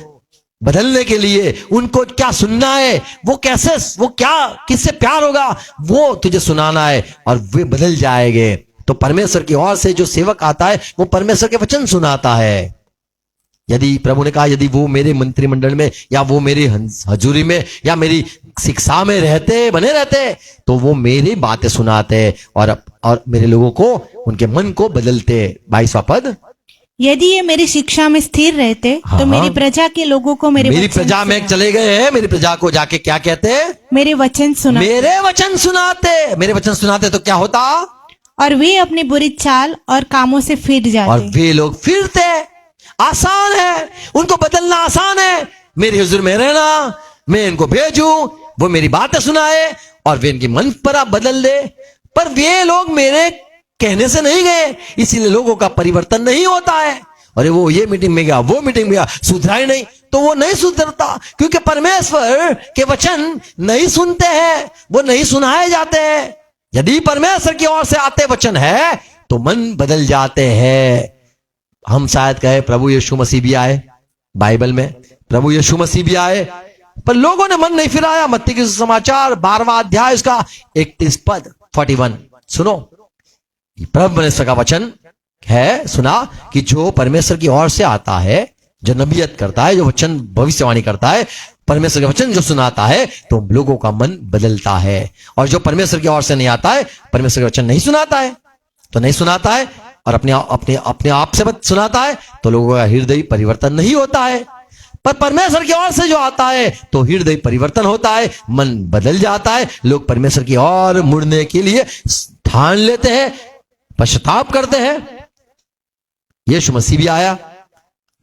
बदलने के लिए उनको क्या सुनना है, वो कैसे, वो क्या, किससे प्यार होगा, वो तुझे सुनाना है और वे बदल जाएंगे। तो परमेश्वर की ओर से जो सेवक आता है वो परमेश्वर के वचन सुनाता है। यदि प्रभु ने कहा यदि वो मेरे मंत्रिमंडल में या वो मेरी हजूरी में या मेरी शिक्षा में रहते, बने रहते, तो वो मेरी बातें सुनाते और मेरे लोगों को, उनके मन को बदलते। 22वां पद, यदि ये मेरी शिक्षा में स्थिर रहते तो मेरी प्रजा के लोगों को मेरी प्रजा में चले गए हैं, मेरी प्रजा को जाके क्या कहते, मेरे वचन सुना, मेरे वचन सुनाते। मेरे वचन सुनाते तो क्या होता, और वे अपनी बुरी चाल और कामों से फिर जाते। और वे लोग फिरते। आसान है, उनको बदलना आसान है। मेरे हुजूर में रहना, मैं इनको भेजूं, वो मेरी बातें सुनाए और वे इनकी मन पर बदल दे। पर वे लोग मेरे कहने से नहीं गए, इसीलिए लोगों का परिवर्तन नहीं होता है। अरे वो ये मीटिंग में गया, वो मीटिंग में गया, सुधरा ही नहीं, तो वो नहीं सुधरता, क्योंकि परमेश्वर के वचन नहीं सुनते हैं, वो नहीं सुनाए जाते हैं। यदि परमेश्वर की ओर से आते वचन है तो मन बदल जाते हैं। हम शायद कहे प्रभु यीशु मसीह भी आए, बाइबल में प्रभु यीशु मसीह भी आए, पर लोगों ने मन नहीं फिराया। मत्ती के समाचार 12वां अध्याय उसका 31 पद 41 सुनो। प्रभु परमेश्वर का वचन है, सुना कि जो परमेश्वर की ओर से आता है, जो नबीयत करता है, जो वचन भविष्यवाणी करता है, परमेश्वर के वचन जो सुनाता है, तो लोगों का मन बदलता है। और जो परमेश्वर की ओर से नहीं आता है, परमेश्वर के वचन नहीं सुनाता है, तो नहीं सुनाता है और अपने आप से सुनाता है, तो लोगों का हृदय परिवर्तन नहीं होता है। पर परमेश्वर की ओर से जो आता है तो हृदय परिवर्तन होता है, मन बदल जाता है। लोग परमेश्वर की ओर मुड़ने के लिए ठान लेते हैं, पश्चाताप करते हैं। यीशु मसीह भी आया।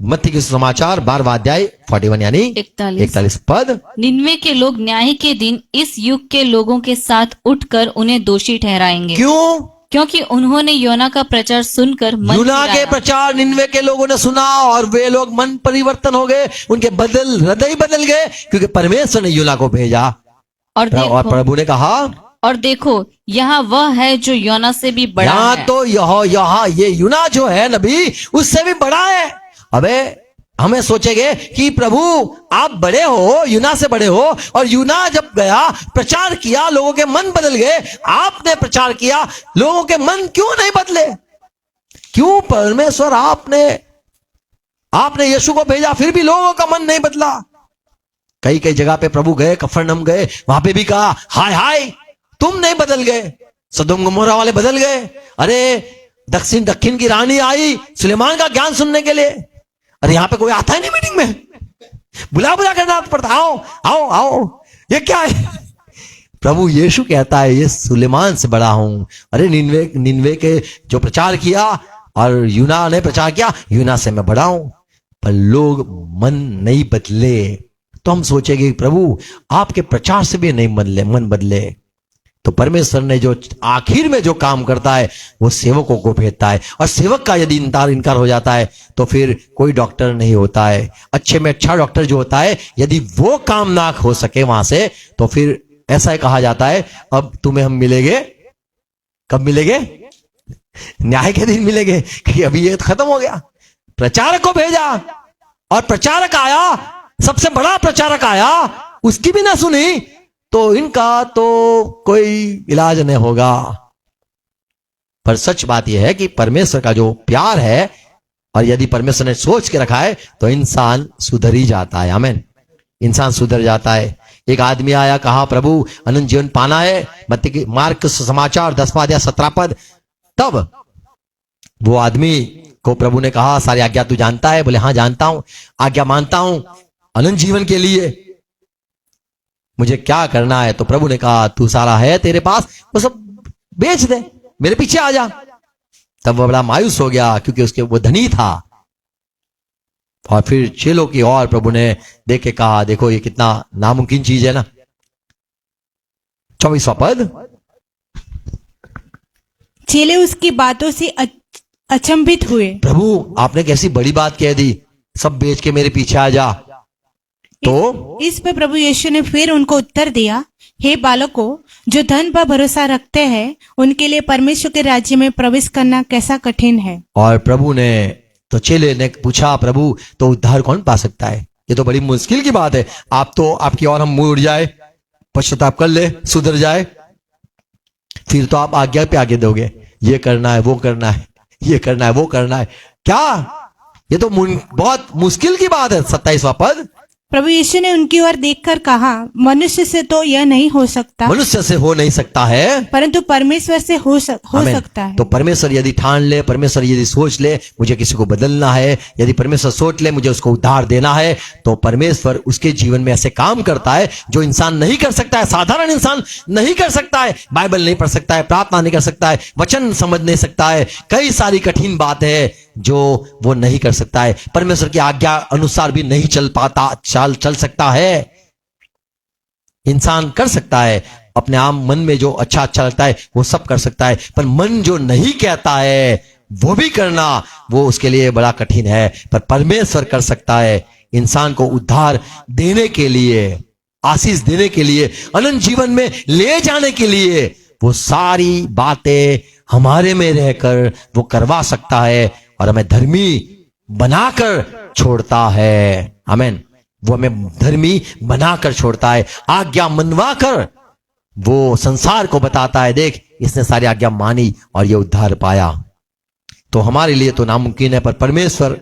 मत्ती के समाचार 12वां अध्याय 41 यानी 41 पद, निन्वे के लोग न्याय के दिन इस युग के लोगों के साथ उठकर उन्हें दोषी ठहराएंगे। क्यों? क्योंकि उन्होंने योना का प्रचार सुनकर मन यूना के फिराया। प्रचार निन्वे के लोगों ने सुना और वे लोग मन परिवर्तन हो गए, उनके हृदय बदल गए, क्योंकि परमेश्वर ने यूना को भेजा। और प्रभु ने कहा, और देखो यहाँ वह है जो योना से भी बड़ा यहाँ है। तो यहाँ ये यूना जो है नबी, उससे भी बड़ा है। अबे हमें सोचेंगे कि प्रभु आप बड़े हो, यूना से बड़े हो, और यूना जब गया प्रचार किया, लोगों के मन बदल गए। आपने प्रचार किया, लोगों के मन क्यों नहीं बदले? क्यों परमेश्वर आपने यीशु को भेजा, फिर भी लोगों का मन नहीं बदला? कई कई जगह पे प्रभु गए, कफरनहूम गए, वहां पे भी कहा हाय हाय तुम नहीं बदल गए, सदोम गमोरा वाले बदल गए। अरे दक्षिण की रानी आई सुलेमान का ज्ञान सुनने के लिए, अरे यहां पे कोई आता है नहीं मीटिंग में, बुला करना पड़ता, आओ आओ आओ, ये क्या है? प्रभु यीशु कहता है ये सुलेमान से बड़ा हूं। अरे निन्वे के जो प्रचार किया और यूना ने प्रचार किया, यूना से मैं बड़ा हूं। पर लोग मन नहीं बदले, तो हम सोचेंगे प्रभु आपके प्रचार से भी नहीं मन बदले। तो परमेश्वर ने जो आखिर में जो काम करता है वो सेवकों को भेजता है, और सेवक का यदि इनकार हो जाता है तो फिर कोई डॉक्टर नहीं होता है। अच्छे में अच्छा डॉक्टर जो होता है, यदि वो काम ना हो सके वहां से, तो फिर ऐसा ही कहा जाता है अब तुम्हें हम मिलेंगे, कब मिलेंगे? न्याय के दिन मिलेंगे, क्योंकि अभी ये खत्म हो गया। प्रचारक को भेजा और प्रचारक आया, सबसे बड़ा प्रचारक आया, उसकी भी ना सुनी, तो इनका तो कोई इलाज नहीं होगा। पर सच बात यह है कि परमेश्वर का जो प्यार है, और यदि परमेश्वर ने सोच के रखा है, तो इंसान सुधर ही जाता है। आमीन, इंसान सुधर जाता है। एक आदमी आया, कहा प्रभु अनंत जीवन पाना है, मार्क समाचार 10वां अध्याय 17 पद। तब वो आदमी को प्रभु ने कहा सारी आज्ञा तू जानता है? बोले हाँ जानता हूं, आज्ञा मानता हूं अनंत जीवन के लिए, मुझे क्या करना है? तो प्रभु ने कहा तू सारा है तेरे पास, वो सब बेच दे, मेरे पीछे आ जा। तब वो बड़ा मायूस हो गया, क्योंकि उसके वो धनी था। और फिर चेलों की ओर प्रभु ने देख के कहा देखो ये कितना नामुमकिन चीज है ना। 24वां पद, चेले उसकी बातों से अचंभित हुए। प्रभु आपने कैसी बड़ी बात कह दी, सब बेच के मेरे पीछे आ जा। तो इस पे प्रभु यीशु ने फिर उनको उत्तर दिया, हे बालकों, जो धन पर भरोसा रखते हैं उनके लिए परमेश्वर के राज्य में प्रवेश करना कैसा कठिन है। और प्रभु ने तो चेले ने पूछा, प्रभु तो उद्धार कौन पा सकता है? ये तो बड़ी मुश्किल की बात है। आप तो आपकी और हम मुड़ जाए, पश्चाताप कर ले, सुधर जाए, फिर तो आप आज्ञा पे आगे दोगे, ये करना है, वो करना है, ये करना है, वो करना है। क्या ये तो बहुत मुश्किल की बात है। 27वां पद, प्रभु यीशु ने उनकी ओर देखकर कहा, मनुष्य से तो यह नहीं हो सकता, मनुष्य से हो नहीं सकता है, परंतु परमेश्वर से हो आमीन। सकता है। तो परमेश्वर यदि ठान ले, परमेश्वर यदि सोच ले मुझे किसी को बदलना है, यदि परमेश्वर सोच ले मुझे उसको उद्धार देना है, तो परमेश्वर उसके जीवन में ऐसे काम करता है जो इंसान नहीं कर सकता है। साधारण इंसान नहीं कर सकता है। बाइबल नहीं पढ़ सकता है, प्रार्थना नहीं कर सकता है, वचन समझ नहीं सकता है, कई सारी कठिन बात है जो वो नहीं कर सकता है। परमेश्वर की आज्ञा अनुसार भी नहीं चल पाता, चल सकता है। इंसान कर सकता है अपने आप मन में जो अच्छा लगता है वो सब कर सकता है, पर मन जो नहीं कहता है वो भी करना, वो उसके लिए बड़ा कठिन है। पर परमेश्वर कर सकता है। इंसान को उद्धार देने के लिए, आशीष देने के लिए, अनंत जीवन में ले जाने के लिए वो सारी बातें हमारे में रहकर वो करवा सकता है और हमें धर्मी बनाकर छोड़ता है। आमीन। वो हमें धर्मी बनाकर छोड़ता है, आज्ञा मनवा कर वो संसार को बताता है, देख इसने सारी आज्ञा मानी और ये उद्धार पाया। तो हमारे लिए तो नामुमकिन है, पर परमेश्वर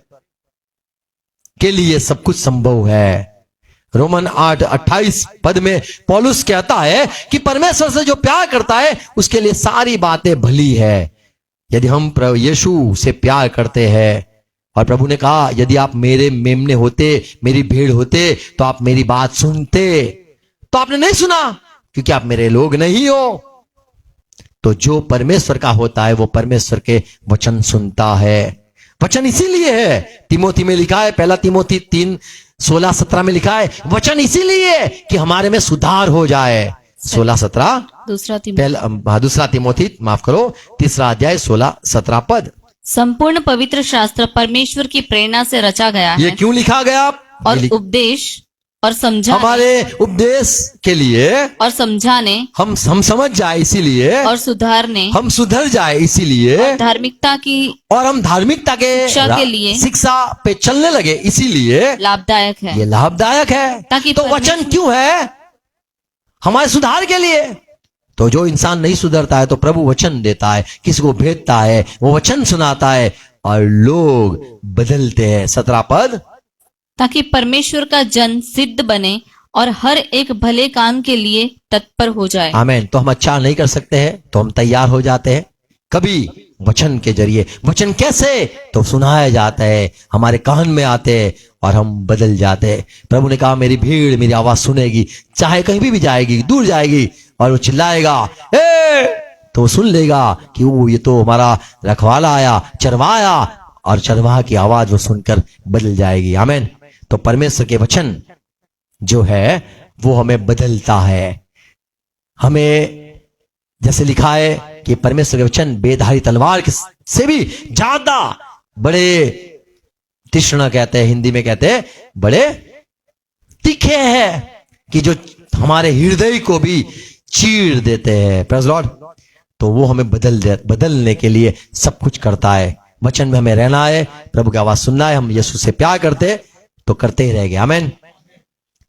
के लिए सब कुछ संभव है। रोमन 8:28 पद में पौलुस कहता है कि परमेश्वर से जो प्यार करता है उसके लिए सारी बातें भली है। यदि हम प्रभु यीशु से प्यार करते हैं, और प्रभु ने कहा यदि आप मेरे मेमने होते, मेरी भेड़ होते, तो आप मेरी बात सुनते, तो आपने नहीं सुना क्योंकि आप मेरे लोग नहीं हो। तो जो परमेश्वर का होता है वो परमेश्वर के वचन सुनता है। वचन इसीलिए है, तिमोथी में लिखा है, 1 तिमोथी 3:16-17 में लिखा है, वचन इसीलिए कि हमारे में सुधार हो जाए। 16-17 दूसरा तिमोथी माफ करो 3 अध्याय 16-17 पद। संपूर्ण पवित्र शास्त्र परमेश्वर की प्रेरणा से रचा गया ये है क्यों लिखा गया? और उपदेश और समझाने हमारे उपदेश के लिए, और समझाने हम समझ जाए इसीलिए, और सुधारने, हम सुधर जाए इसीलिए, धार्मिकता की और हम धार्मिकता शिक्षा के लिए, शिक्षा पे चलने लगे इसीलिए लाभदायक है। ये लाभदायक है। ताकि तो वचन क्यों है? हमारे सुधार के लिए। तो जो इंसान नहीं सुधरता है तो प्रभु वचन देता है, किसी को भेजता है, वो वचन सुनाता है और लोग बदलते हैं। 17 पद, ताकि परमेश्वर का जन सिद्ध बने और हर एक भले काम के लिए तत्पर हो जाए। आमीन। तो हम अच्छा नहीं कर सकते हैं तो हम तैयार हो जाते हैं कभी वचन के जरिए। वचन कैसे? तो सुनाया जाता है, हमारे कान में आते हैं और हम बदल जाते हैं। प्रभु ने कहा मेरी भीड़ मेरी आवाज सुनेगी, चाहे कहीं भी जाएगी, दूर जाएगी, और वो चिल्लाएगा ए, तो वो सुन लेगा कि वो ये तो हमारा रखवाला आया, चरवाया, और चरवाहा की आवाज वो सुनकर बदल जाएगी। आमीन। तो परमेश्वर के वचन जो है वो हमें बदलता है। हमें जैसे लिखा है कि परमेश्वर के वचन बेधारी तलवार से भी ज्यादा बड़े तीक्ष्ण कहते हैं, हिंदी में कहते हैं बड़े तीखे हैं, कि जो हमारे हृदय को भी चीर देते हैं। Praise Lord. तो वो हमें बदलने के लिए सब कुछ करता है। वचन में हमें रहना है, प्रभु की आवाज सुनना है, हम यीशु से प्यार करते तो करते ही रहेंगे। आमीन।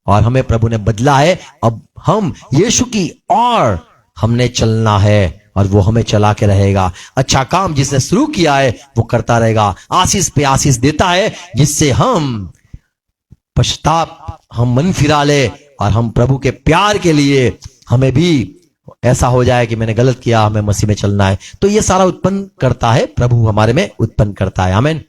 और हमें प्रभु ने बदला है, अब हम यीशु की और हमने चलना है और वो हमें चला के रहेगा। अच्छा काम जिसने शुरू किया है वो करता रहेगा। आशीष पे आशीष देता है जिससे हम पश्चाताप, हम मन फिरा ले और हम प्रभु के प्यार के लिए हमें भी ऐसा हो जाए कि मैंने गलत किया, हमें मसीह में चलना है। तो ये सारा उत्पन्न करता है प्रभु, हमारे में उत्पन्न करता है। आमीन।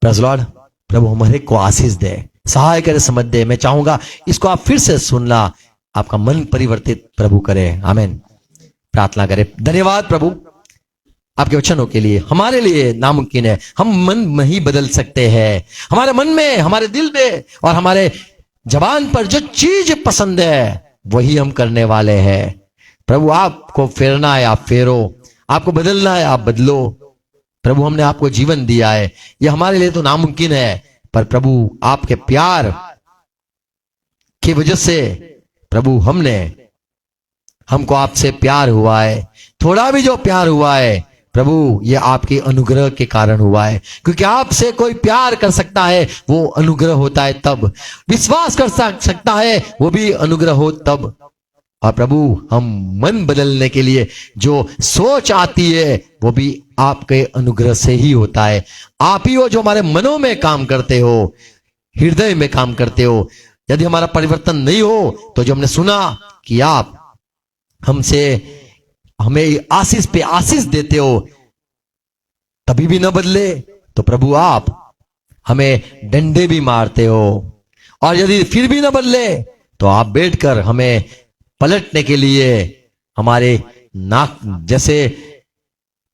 Praise Lord. प्रभु हमारे को आशीष दे, सहाय करे, समझ दे। मैं चाहूंगा इसको आप फिर से सुनना, आपका मन परिवर्तित प्रभु करे। आमीन। प्रार्थना करें। धन्यवाद प्रभु आपके वचनों के लिए। हमारे लिए नामुमकिन है, हम मन में ही बदल सकते हैं। हमारे मन में, हमारे दिल में और हमारे जबान पर जो चीज पसंद है वही हम करने वाले हैं। प्रभु आपको फेरना है आप फेरो, आपको बदलना है आप बदलो। प्रभु हमने आपको जीवन दिया है, यह हमारे लिए तो नामुमकिन है, पर प्रभु आपके प्यार की वजह से प्रभु हमको आपसे प्यार हुआ है। थोड़ा भी जो प्यार हुआ है प्रभु ये आपके अनुग्रह के कारण हुआ है, क्योंकि आपसे कोई प्यार कर सकता है वो अनुग्रह होता है तब, विश्वास कर सकता है वो भी अनुग्रह हो तब। और प्रभु हम मन बदलने के लिए जो सोच आती है वो भी आपके अनुग्रह से ही होता है। आप ही हो जो हमारे मनों में काम करते हो, हृदय में काम करते हो। यदि हमारा परिवर्तन नहीं हो तो जो हमने सुना कि आप हमें आशीष पे आशीष देते हो तभी भी न बदले, तो प्रभु आप हमें डंडे भी मारते हो, और यदि फिर भी न बदले तो आप बैठकर हमें पलटने के लिए हमारे नाक जैसे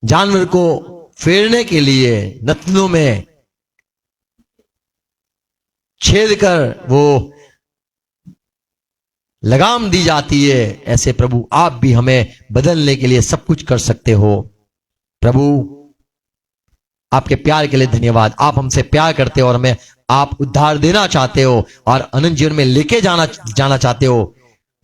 जानवर को फेरने के लिए नथनों में छेद कर वो लगाम दी जाती है, ऐसे प्रभु आप भी हमें बदलने के लिए सब कुछ कर सकते हो। प्रभु आपके प्यार के लिए धन्यवाद। आप हमसे प्यार करते हो और हमें आप उद्धार देना चाहते हो और अनंत जीवन में लेके जाना चाहते हो,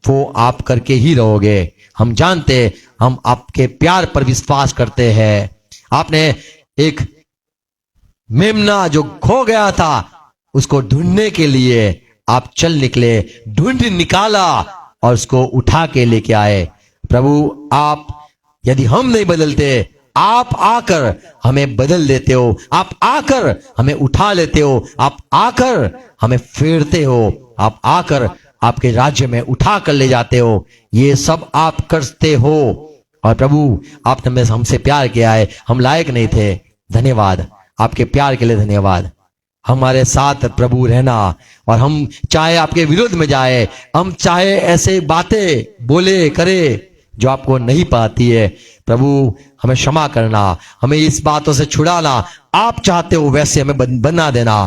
वो आप करके ही रहोगे। हम जानते, हम आपके प्यार पर विश्वास करते हैं। आपने एक मेमना जो खो गया था उसको ढूंढने के लिए आप चल निकले, ढूंढ निकाला और उसको उठा के लेके आए। प्रभु आप यदि हम नहीं बदलते, आप आकर हमें बदल देते हो, आप आकर हमें उठा लेते हो, आप आकर हमें फेरते हो, आप आकर आपके राज्य में उठा कर ले जाते हो। ये सब आप करते हो और प्रभु आपने हमसे प्यार किया है, हम लायक नहीं थे। धन्यवाद, आपके प्यार के लिए धन्यवाद। हमारे साथ प्रभु रहना, और हम चाहे आपके विरोध में जाए, हम चाहे ऐसे बातें बोले करे जो आपको नहीं पाती है, प्रभु हमें क्षमा करना, हमें इस बातों से छुड़ाना। आप चाहते हो वैसे हमें बना देना।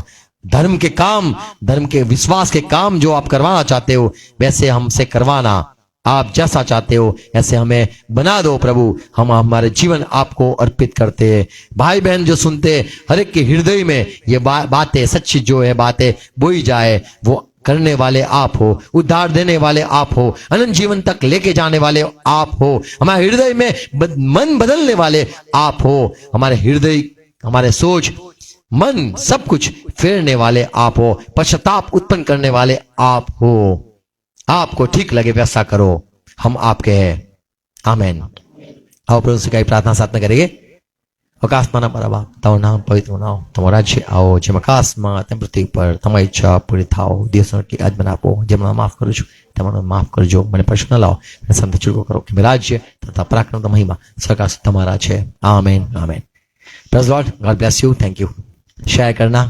धर्म के काम, धर्म के विश्वास के काम जो आप करवाना चाहते हो वैसे हमसे करवाना। आप जैसा चाहते हो ऐसे हमें बना दो प्रभु। हम हमारे जीवन आपको अर्पित करते हैं। भाई बहन जो सुनते, हर एक के हृदय में ये बातें सच्ची जो है बातें बोई जाए, वो करने वाले आप हो, उद्धार देने वाले आप हो, अनंत जीवन तक लेके जाने वाले आप हो, हमारे हृदय में मन बदलने वाले आप हो, हमारे हृदय, हमारे सोच, मन सब कुछ फेरने वाले आप हो, पश्चाताप उत्पन्न करने वाले आप हो। आपको ठीक लगे वैसा करो, हम आपके हैं। आमीन। आओ प्रभु से कई प्रार्थना साथ में करेंगे। आकाशमाना परवा तव नाम पवित्र बनाओ, तमो राज्य आओ, જેમ આકાશમાં તેમ પૃથ્વી પર તમારી ઈચ્છા પૂરી થાઓ। દિવસનો રોટલી આજ મને આપો, જે મને માફ કરું છું તમને માફ કરજો, મને પ્રશ્ન લાવો અને સંત ચૂકો કરો કે રાજ્ય તથા પરાક્રમ તથા મહિમા સકાશ તમારા છે। Amen amen. Praise God, God bless you. Thank you. Share करना।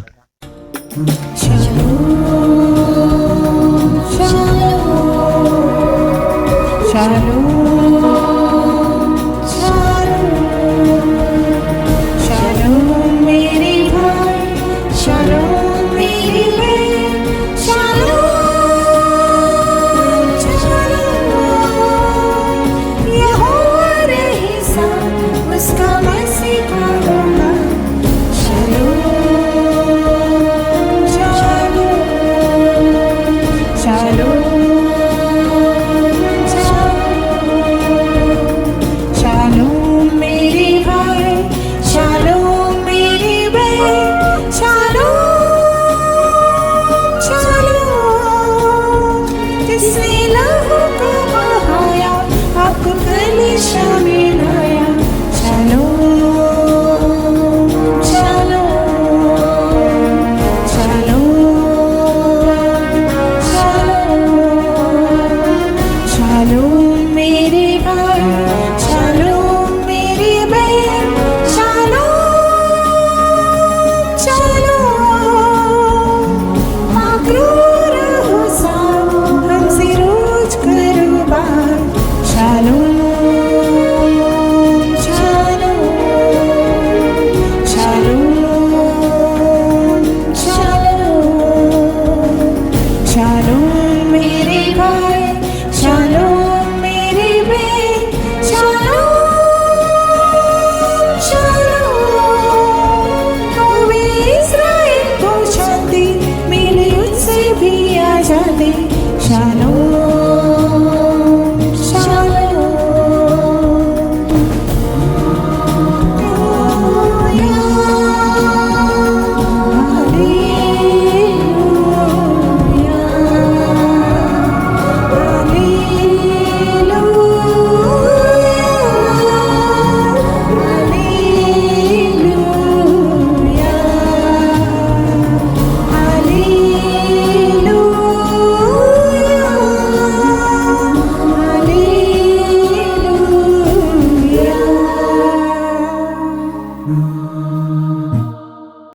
नमस्ते शालोम